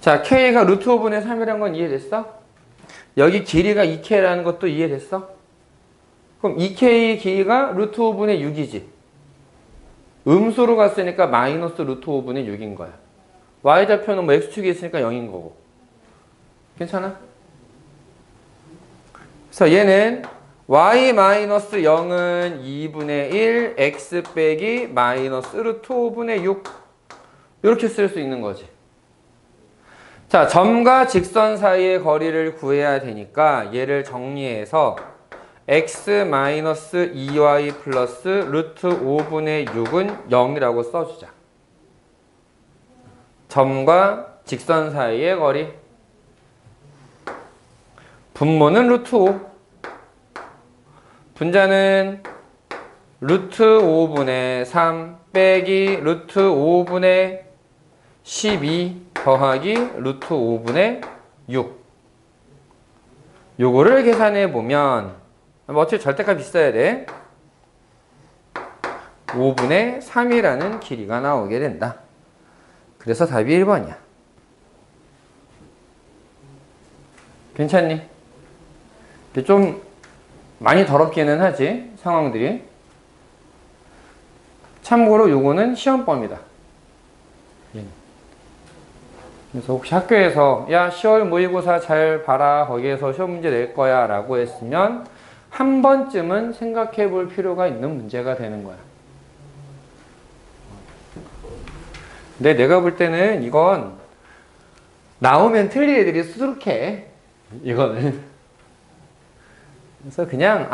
자, K가 루트 5분의 3이라는 건 이해됐어? 여기 길이가 2K라는 것도 이해됐어? 그럼 2K의 길이가 루트 5분의 6이지. 음수로 갔으니까 마이너스 루트 5분의 6인 거야. Y좌표는 뭐 X축이 있으니까 0인 거고. 괜찮아? 그래서 얘는 Y-0은 2분의 1 X 빼기 마이너스 루트 5분의 6 이렇게 쓸 수 있는 거지. 자, 점과 직선 사이의 거리를 구해야 되니까 얘를 정리해서 X-2Y 플러스 루트 5분의 6은 0이라고 써주자. 점과 직선 사이의 거리. 분모는 루트 5. 분자는 루트 5분의 3 빼기 루트 5분의 12 더하기 루트 5분의 6. 요거를 계산해 보면 어차피 절대값 있어야 돼. 5분의 3이라는 길이가 나오게 된다. 그래서 답이 1번이야. 괜찮니? 좀 많이 더럽기는 하지, 상황들이. 참고로 요거는 시험범위다. 그래서 혹시 학교에서 야 10월 모의고사 잘 봐라, 거기에서 시험 문제 낼 거야 라고 했으면 한 번쯤은 생각해 볼 필요가 있는 문제가 되는 거야. 근데 내가 볼 때는 이건 나오면 틀린 애들이 수두룩해, 이거는. 그래서 그냥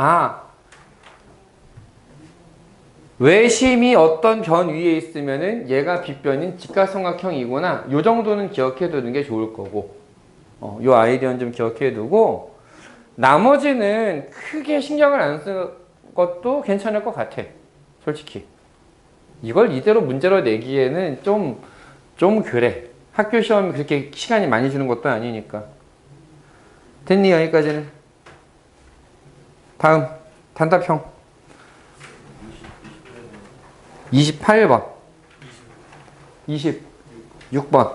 외심이 어떤 변 위에 있으면은 얘가 빗변인 직각삼각형이구나, 요 정도는 기억해 두는 게 좋을 거고, 요 아이디어는 좀 기억해 두고 나머지는 크게 신경을 안 쓰는 것도 괜찮을 것 같아, 솔직히. 이걸 이대로 문제로 내기에는 좀 그래. 학교 시험이 그렇게 시간이 많이 주는 것도 아니니까. 됐니? 여기까지는. 다음 단답형 28번 26번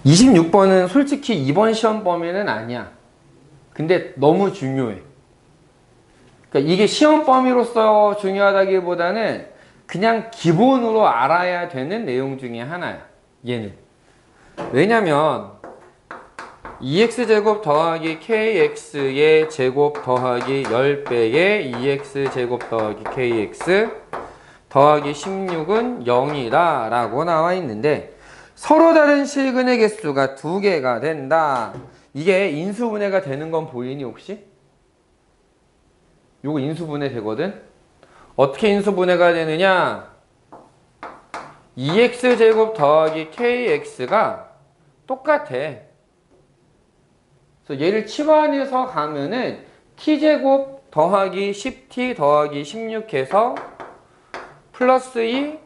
26번은 솔직히 이번 시험 범위는 아니야. 근데 너무 중요해. 그러니까 이게 시험 범위로서 중요하다기보다는 그냥 기본으로 알아야 되는 내용 중에 하나야, 얘는. 왜냐면 2x제곱 더하기 kx의 제곱 더하기 10배의 2x제곱 더하기 kx 더하기 16은 0이다 라고 나와 있는데, 서로 다른 실근의 개수가 2개가 된다. 이게 인수분해가 되는 건 보이니 혹시? 요거 인수분해 되거든? 어떻게 인수분해가 되느냐? 2x제곱 더하기 kx가 똑같아. 그래서 얘를 치환해서 가면은 t제곱 더하기 10t 더하기 16 해서 플러스 2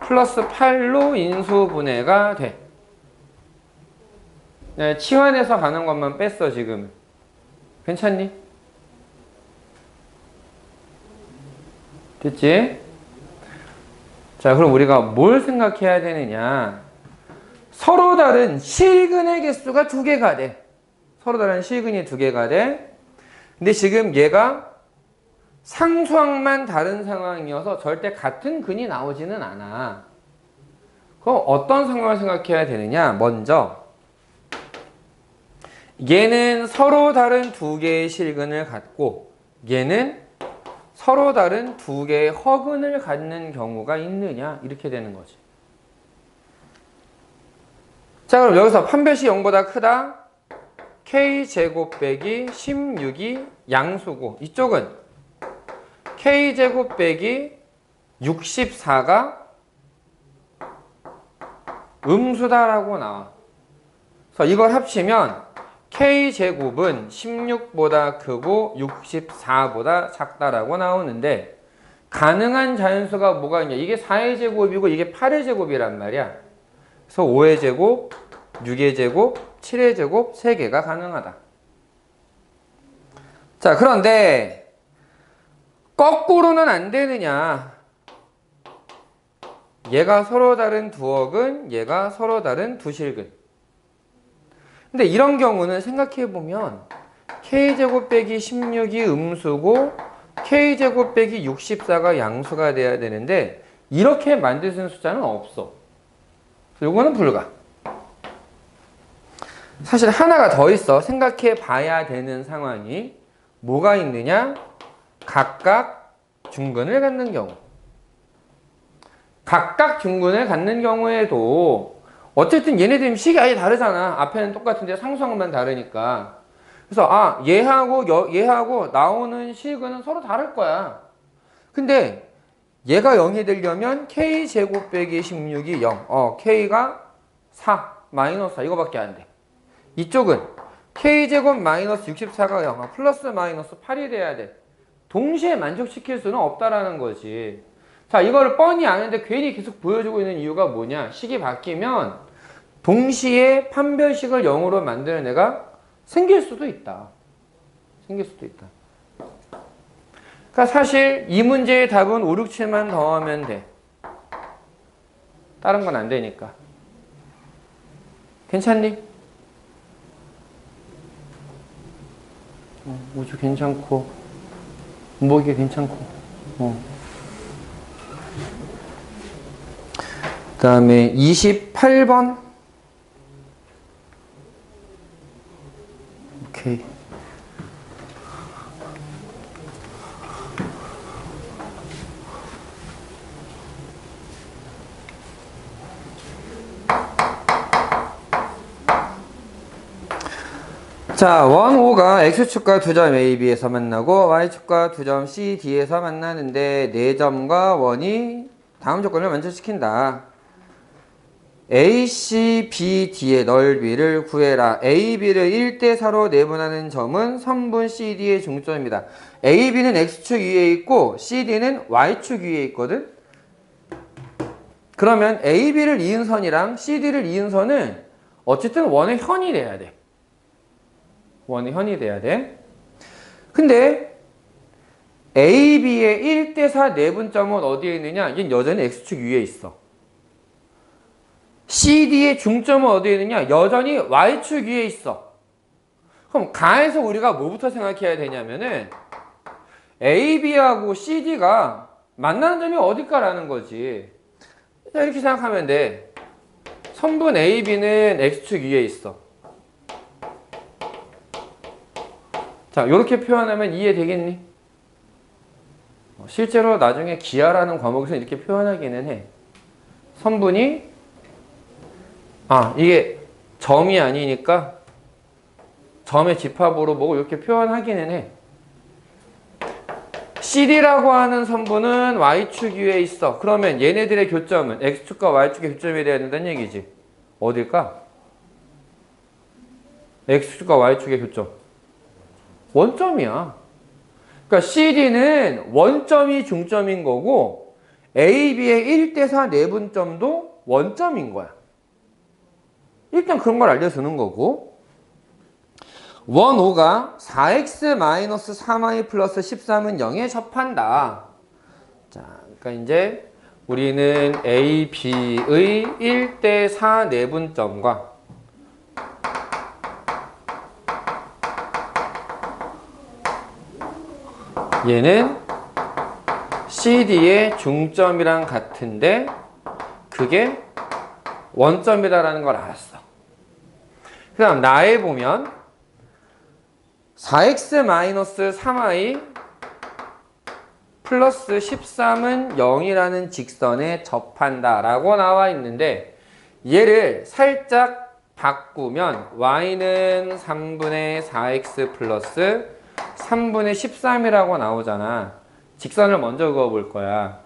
플러스 8로 인수분해가 돼. 네, 치환해서 가는 것만 뺐어 지금. 괜찮니? 됐지? 자, 그럼 우리가 뭘 생각해야 되느냐? 서로 다른 실근의 개수가 2개가 돼. 서로 다른 실근이 2개가 돼. 근데 지금 얘가 상수항만 다른 상황이어서 절대 같은 근이 나오지는 않아. 그럼 어떤 상황을 생각해야 되느냐? 먼저 얘는 서로 다른 2개의 실근을 갖고 얘는 서로 다른 2개의 허근을 갖는 경우가 있느냐, 이렇게 되는 거지. 자, 그럼 여기서 판별시 0보다 크다. k제곱 빼기 16이 양수고, 이쪽은 k제곱 빼기 64가 음수다라고 나와. 그래서 이걸 합치면 k제곱은 16보다 크고 64보다 작다라고 나오는데, 가능한 자연수가 뭐가 있냐? 이게 4의 제곱이고 이게 8의 제곱이란 말이야. 그래서 5의 제곱, 6의 제곱, 7의 제곱 3개가 가능하다. 자, 그런데 거꾸로는 안 되느냐? 얘가 서로 다른 두억은 얘가 서로 다른 두실근. 근데 이런 경우는 생각해보면 k제곱 빼기 16이 음수고 k제곱 빼기 64가 양수가 돼야 되는데, 이렇게 만들 수 있는 숫자는 없어. 요거는 불가. 사실 하나가 더 있어. 생각해 봐야 되는 상황이 뭐가 있느냐? 각각 중근을 갖는 경우. 각각 중근을 갖는 경우에도 어쨌든 얘네들 식이 아예 다르잖아. 앞에는 똑같은데 상수항만 다르니까. 그래서 얘하고 나오는 식은 서로 다를 거야. 근데 얘가 0이 되려면 k제곱 빼기 16이 0. k가 4, 마이너스 4 이거밖에 안 돼. 이쪽은 k제곱 마이너스 64가 0, 플러스 마이너스 8이 돼야 돼. 동시에 만족시킬 수는 없다라는 거지. 자, 이거를 뻔히 아는데 괜히 계속 보여주고 있는 이유가 뭐냐? 식이 바뀌면 동시에 판별식을 0으로 만드는 애가 생길 수도 있다. 생길 수도 있다. 그러니까 사실 이 문제의 답은 5, 6, 7만 더하면 돼. 다른 건 안 되니까. 괜찮니? 우주 괜찮고, 목이 괜찮고. 그 다음에 28번. 오케이. 자, 원O가 X축과 2점 AB에서 만나고 Y축과 2점 CD에서 만나는데 4점과 원이 다음 조건을 만족시킨다. ACBD의 넓이를 구해라. AB를 1대4로 내분하는 점은 선분 CD의 중점이다. AB는 X축 위에 있고 CD는 Y축 위에 있거든. 그러면 AB를 이은 선이랑 CD를 이은 선은 어쨌든 원의 현이 돼야 돼. 원의 현이 돼야 돼. 근데 AB의 1대4 내분점은 어디에 있느냐? 얘는 여전히 X축 위에 있어. CD의 중점은 어디에 있느냐? 여전히 Y축 위에 있어. 그럼 가에서 우리가 뭐부터 생각해야 되냐면은 AB하고 CD가 만나는 점이 어딜까라는 거지. 이렇게 생각하면 돼. 선분 AB는 X축 위에 있어. 자, 이렇게 표현하면 이해되겠니? 실제로 나중에 기하라는 과목에서 이렇게 표현하기는 해. 선분이 이게 점이 아니니까 점의 집합으로 보고 이렇게 표현하기는 해. CD라고 하는 선분은 Y축 위에 있어. 그러면 얘네들의 교점은 X축과 Y축의 교점이 돼야 된다는 얘기지. 어딜까? X축과 Y축의 교점. 원점이야. 그러니까 CD는 원점이 중점인 거고 AB의 1대4 내분점도 원점인 거야. 일단 그런 걸 알려주는 거고 원O가 4x-3y 플러스 13은 0에 접한다. 자, 그러니까 이제 우리는 AB의 1대4 내분점과 얘는 CD의 중점이랑 같은데 그게 원점이다라는 걸 알았어. 그 다음 나에 보면 4x-3y 플러스 13은 0이라는 직선에 접한다 라고 나와 있는데 얘를 살짝 바꾸면 y는 3분의 4x 플러스 3분의 13이라고 나오잖아. 직선을 먼저 그어볼 거야.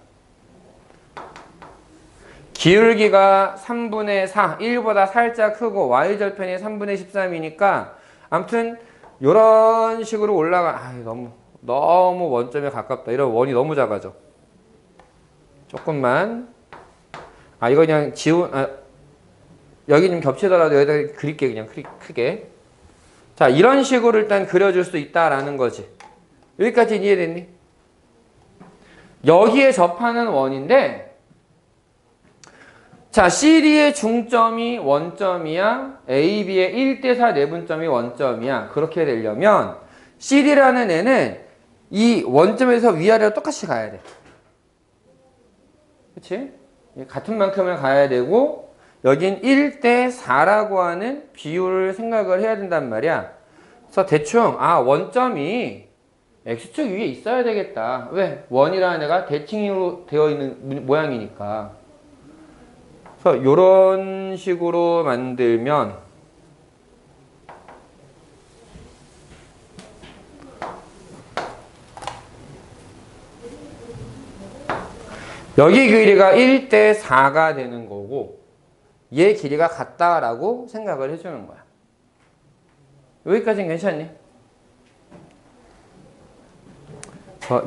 기울기가 3분의 4, 1보다 살짝 크고 y절편이 3분의 13이니까 아무튼 이런 식으로 올라가. 너무 원점에 가깝다. 이런 원이 너무 작아져. 조금만. 이거 그냥 여기 좀 겹치더라도 여기다 그릴게. 그냥 크게. 자, 이런 식으로 일단 그려줄 수 있다라는 거지. 여기까지 이해됐니? 여기에 접하는 원인데, 자, CD의 중점이 원점이야. AB의 1대4 내분점이 원점이야. 그렇게 되려면 CD라는 애는 이 원점에서 위아래로 똑같이 가야 돼. 그치? 같은 만큼을 가야 되고 여긴 1대4라고 하는 비율을 생각을 해야 된단 말이야. 그래서 대충 원점이 X축 위에 있어야 되겠다. 왜? 원이라는 애가 대칭으로 되어 있는 모양이니까. 그래서 이런 식으로 만들면 여기 길이가 1대4가 되는 거고 얘 길이가 같다라고 생각을 해주는 거야. 여기까지는 괜찮니?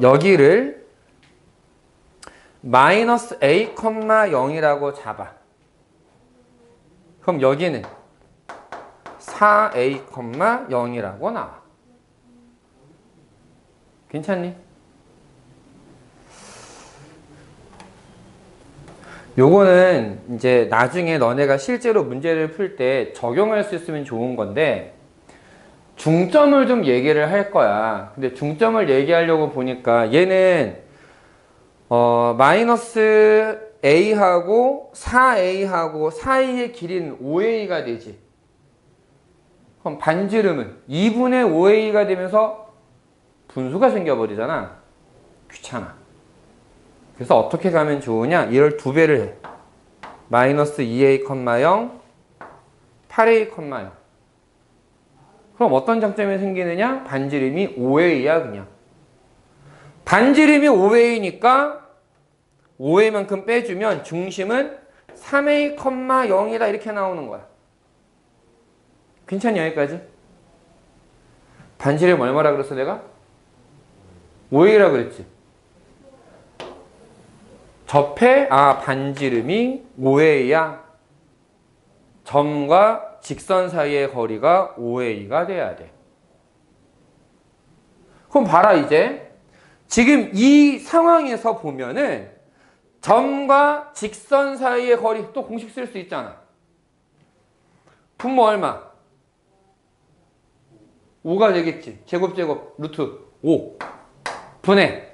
여기를 마이너스 a, 0이라고 잡아. 그럼 여기는 4a, 0이라고 나와. 괜찮니? 요거는 이제 나중에 너네가 실제로 문제를 풀 때 적용할 수 있으면 좋은 건데 중점을 좀 얘기를 할 거야. 근데 중점을 얘기하려고 보니까 얘는 마이너스 a하고 4a하고 사이의 길이는 5a가 되지. 그럼 반지름은 2분의 5a가 되면서 분수가 생겨버리잖아. 귀찮아. 그래서 어떻게 가면 좋으냐? 이걸 2배를 해. 마이너스 2a, 0, 8a, 0. 그럼 어떤 장점이 생기느냐? 반지름이 5a야 그냥. 반지름이 5a니까 5a만큼 빼주면 중심은 3a, 0이다 이렇게 나오는 거야. 괜찮니 여기까지? 반지름 얼마라 그랬어 내가? 5a라 그랬지. 접해 반지름이 5a야. 점과 직선 사이의 거리가 5a가 돼야 돼. 그럼 봐라 이제. 지금 이 상황에서 보면은 점과 직선 사이의 거리 또 공식 쓸 수 있잖아. 분모 얼마? 5가 되겠지. 제곱 루트 5 분의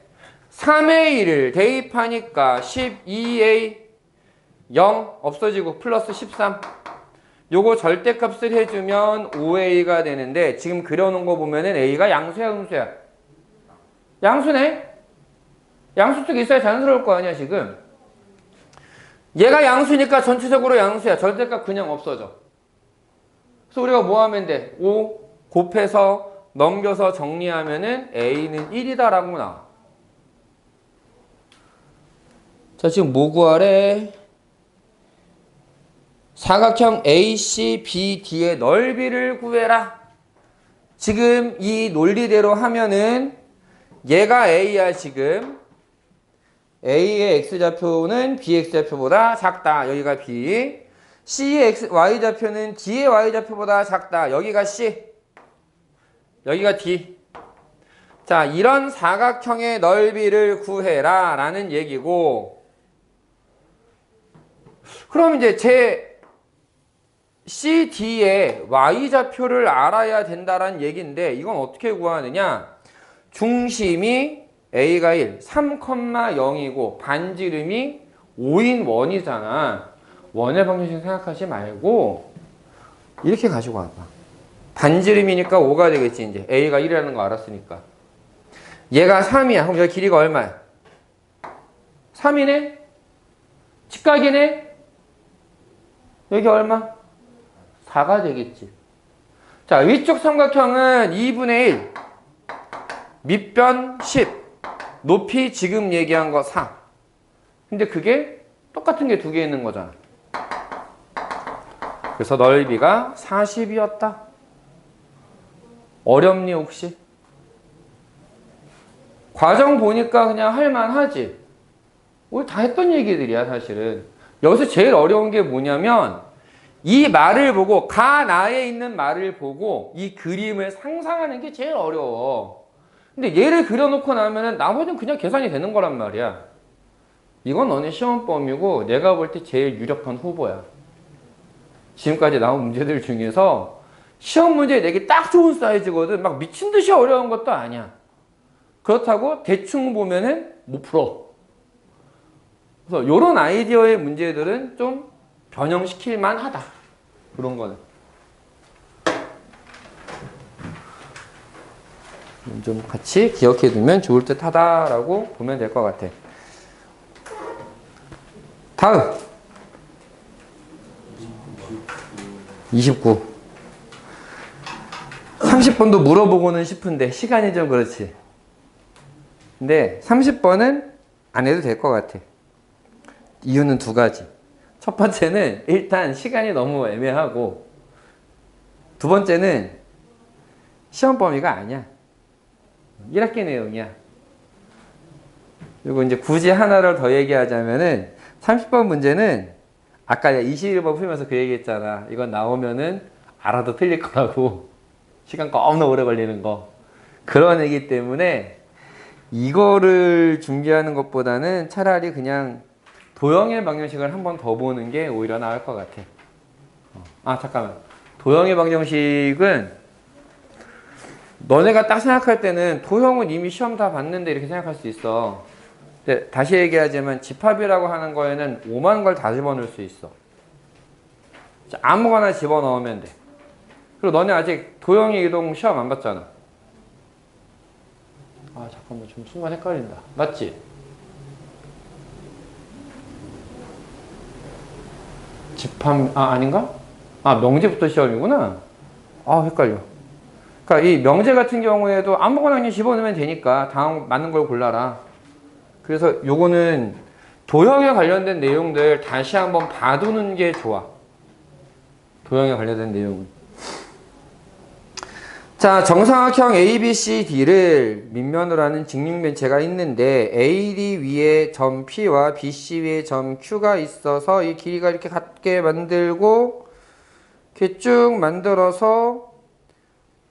3a를 대입하니까 12a 0 없어지고 플러스 13. 요거 절대값을 해주면 5a가 되는데 지금 그려놓은 거 보면은 a가 양수야 음수야? 양수네? 양수 쪽에 있어야 자연스러울 거 아니야 지금. 얘가 양수니까 전체적으로 양수야. 절대값 그냥 없어져. 그래서 우리가 뭐 하면 돼? 5 곱해서 넘겨서 정리하면은 a는 1이다 라고 나와. 자 지금 뭐 구하래? 사각형 ACBD의 넓이를 구해라. 지금 이 논리대로 하면은 얘가 A야 지금. A의 X좌표는 BX좌표보다 작다. 여기가 B. C의 Y좌표는 D의 Y좌표보다 작다. 여기가 C. 여기가 D. 자, 이런 사각형의 넓이를 구해라 라는 얘기고, 그럼 이제 제 CD의 Y좌표를 알아야 된다라는 얘기인데 이건 어떻게 구하느냐? 중심이 A가 1, 3,0이고 반지름이 5인 원이잖아. 원의 방정식 생각하지 말고 이렇게 가지고 와봐. 반지름이니까 5가 되겠지 이제. A가 1이라는 거 알았으니까. 얘가 3이야. 그럼 여기 길이가 얼마야? 3이네? 직각이네? 여기 얼마? 4가 되겠지. 자, 위쪽 삼각형은 2분의 1, 밑변 10, 높이 지금 얘기한 거 4. 근데 그게 똑같은 게 두 개 있는 거잖아. 그래서 넓이가 40이었다. 어렵니 혹시? 과정 보니까 그냥 할만하지. 우리 다 했던 얘기들이야 사실은. 여기서 제일 어려운 게 뭐냐면 이 말을 보고 가나에 있는 말을 보고 이 그림을 상상하는 게 제일 어려워. 근데 얘를 그려놓고 나면은 나머지는 그냥 계산이 되는 거란 말이야. 이건 너네 시험 범위고 내가 볼 때 제일 유력한 후보야. 지금까지 나온 문제들 중에서 시험 문제 내기 딱 좋은 사이즈거든. 막 미친 듯이 어려운 것도 아니야. 그렇다고 대충 보면은 못 풀어. 그래서 이런 아이디어의 문제들은 좀 변형시킬 만하다. 그런 거는. 좀 같이 기억해 두면 좋을 듯 하다라고 보면 될 것 같아. 다음. 29. 30번도 물어보고는 싶은데 시간이 좀 그렇지. 근데 30번은 안 해도 될 것 같아. 이유는 두 가지. 첫 번째는 일단 시간이 너무 애매하고, 두 번째는 시험 범위가 아니야. 1학기 내용이야. 그리고 이제 굳이 하나를 더 얘기하자면은 30번 문제는 아까 21번 풀면서 그 얘기 했잖아. 이건 나오면은 알아도 틀릴 거라고. 시간 겁나 오래 걸리는 거. 그런 얘기 때문에 이거를 준비하는 것보다는 차라리 그냥 도형의 방정식을 한 번 더 보는 게 오히려 나을 것 같아. 아, 잠깐만. 도형의 방정식은 너네가 딱 생각할 때는 도형은 이미 시험 다 봤는데 이렇게 생각할 수 있어. 근데 다시 얘기하자면 집합이라고 하는 거에는 오만 걸 다 집어넣을 수 있어. 아무거나 집어넣으면 돼. 그리고 너네 아직 도형의 이동 시험 안 봤잖아. 아, 잠깐만. 좀 순간 헷갈린다. 맞지? 집합, 아닌가? 명제부터 시험이구나. 헷갈려. 그러니까 이 명제 같은 경우에도 아무거나 그냥 집어넣으면 되니까 다음 맞는 걸 골라라. 그래서 요거는 도형에 관련된 내용들 다시 한번 봐두는 게 좋아. 도형에 관련된 내용은. 자, 정사각형 ABCD를 밑면으로 하는 직육면체가 있는데 AD 위에 점 P와 BC 위에 점 Q가 있어서 이 길이가 이렇게 같게 만들고 이렇게 쭉 만들어서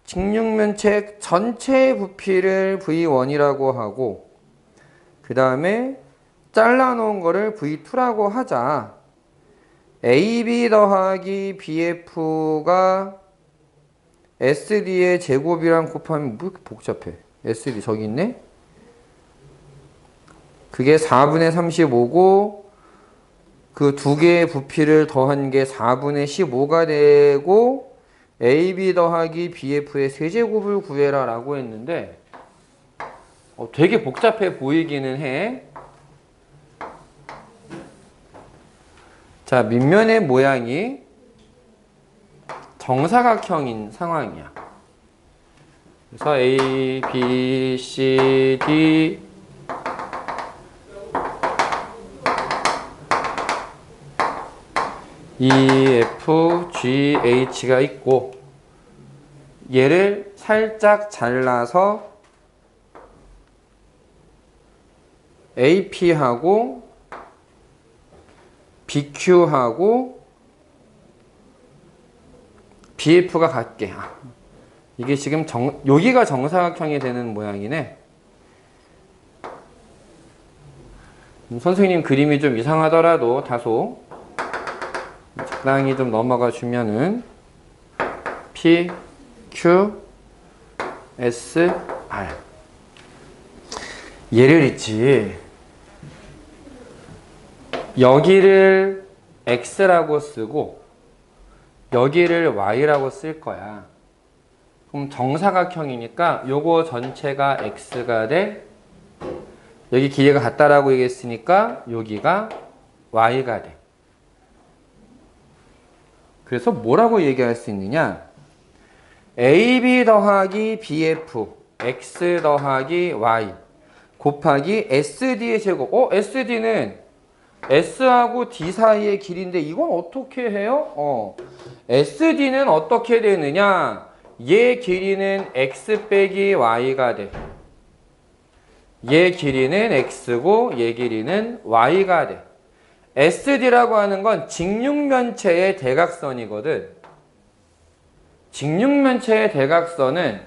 직육면체 전체의 부피를 V1이라고 하고 그 다음에 잘라놓은 거를 V2라고 하자. AB 더하기 BF가 SD의 제곱이랑 곱하면 뭐 이렇게 복잡해. SD 저기 있네? 그게 4분의 35고 그 두 개의 부피를 더한 게 4분의 15가 되고 AB 더하기 BF의 세제곱을 구해라 라고 했는데 되게 복잡해 보이기는 해. 자, 밑면의 모양이 정사각형인 상황이야. 그래서 A, B, C, D E, F, G, H가 있고 얘를 살짝 잘라서 AP하고 BQ하고 BF가 같게. 이게 지금 여기가 정사각형이 되는 모양이네. 선생님 그림이 좀 이상하더라도 다소 적당히 좀 넘어가 주면은 P, Q, S, R. 예를 있지. 여기를 X라고 쓰고 여기를 Y라고 쓸 거야. 그럼 정사각형이니까 요거 전체가 X가 돼. 여기 길이가 같다라고 얘기했으니까 여기가 Y가 돼. 그래서 뭐라고 얘기할 수 있느냐? AB 더하기 BF X 더하기 Y 곱하기 SD의 제곱. SD는 S하고 D 사이의 길이인데 이건 어떻게 해요? SD는 어떻게 되느냐? 얘 길이는 X 빼기 Y가 돼. 얘 길이는 X고 얘 길이는 Y가 돼. SD라고 하는 건 직육면체의 대각선이거든. 직육면체의 대각선은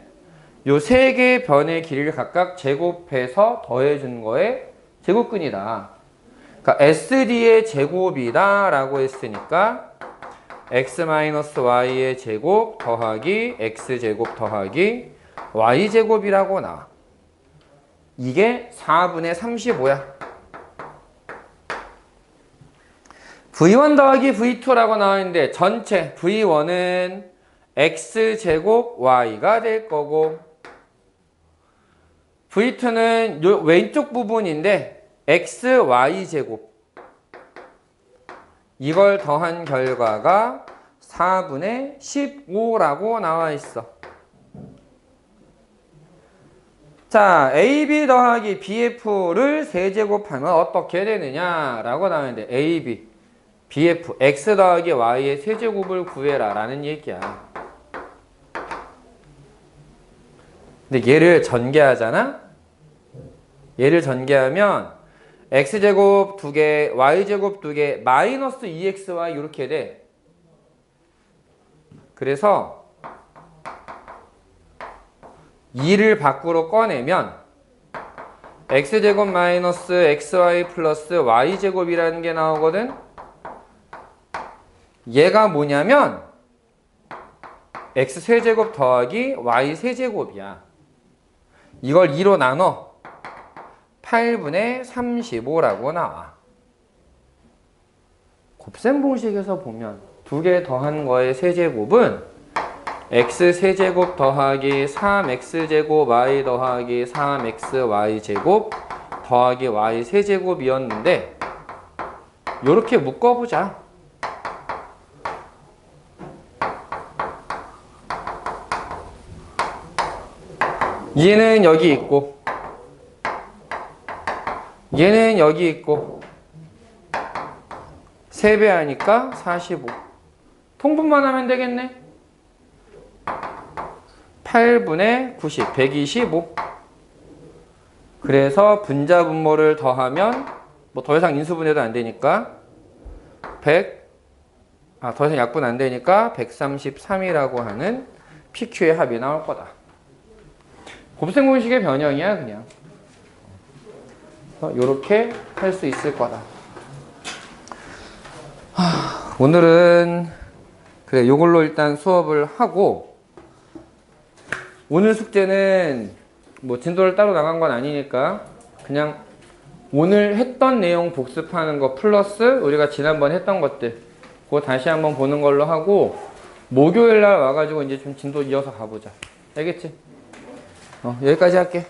요 세 개의 변의 길이를 각각 제곱해서 더해준 거의 제곱근이다. 그러니까 SD의 제곱이다 라고 했으니까 X-Y의 제곱 더하기 X제곱 더하기 Y제곱이라고 나와. 이게 4분의 35야. V1 더하기 V2라고 나와있는데 전체 V1은 X제곱 Y가 될 거고 V2는 요 왼쪽 부분인데 X, Y제곱 이걸 더한 결과가 4분의 15라고 나와 있어. 자, AB 더하기 BF를 세제곱하면 어떻게 되느냐 라고 나오는데 AB, BF, X 더하기 Y의 세제곱을 구해라 라는 얘기야. 근데 얘를 전개하잖아? 얘를 전개하면 X제곱 2개, Y제곱 2개, 마이너스 2XY 이렇게 돼. 그래서 2를 밖으로 꺼내면 x제곱 마이너스 xy 플러스 y제곱이라는 게 나오거든. 얘가 뭐냐면 x세제곱 더하기 y세제곱이야. 이걸 2로 나눠 8분의 35라고 나와. 곱셈 공식에서 보면 두 개 더한 거의 세제곱은 x세제곱 더하기 3x제곱 y 더하기 3xy제곱 더하기 y세제곱이었는데 요렇게 묶어보자. 얘는 여기 있고 얘는 여기 있고 3배 하니까 45. 통분만 하면 되겠네. 8분의 90, 125. 그래서 분자 분모를 더하면 뭐 더 이상 인수분해도 안 되니까 더 이상 약분 안 되니까 133이라고 하는 PQ의 합이 나올 거다. 곱셈 공식의 변형이야 그냥. 요렇게 할 수 있을 거다. 오늘은 그래 요걸로 일단 수업을 하고, 오늘 숙제는 뭐 진도를 따로 나간 건 아니니까 그냥 오늘 했던 내용 복습하는 거 플러스 우리가 지난번 했던 것들 그거 다시 한번 보는 걸로 하고, 목요일 날 와가지고 이제 좀 진도 이어서 가보자. 알겠지? 여기까지 할게.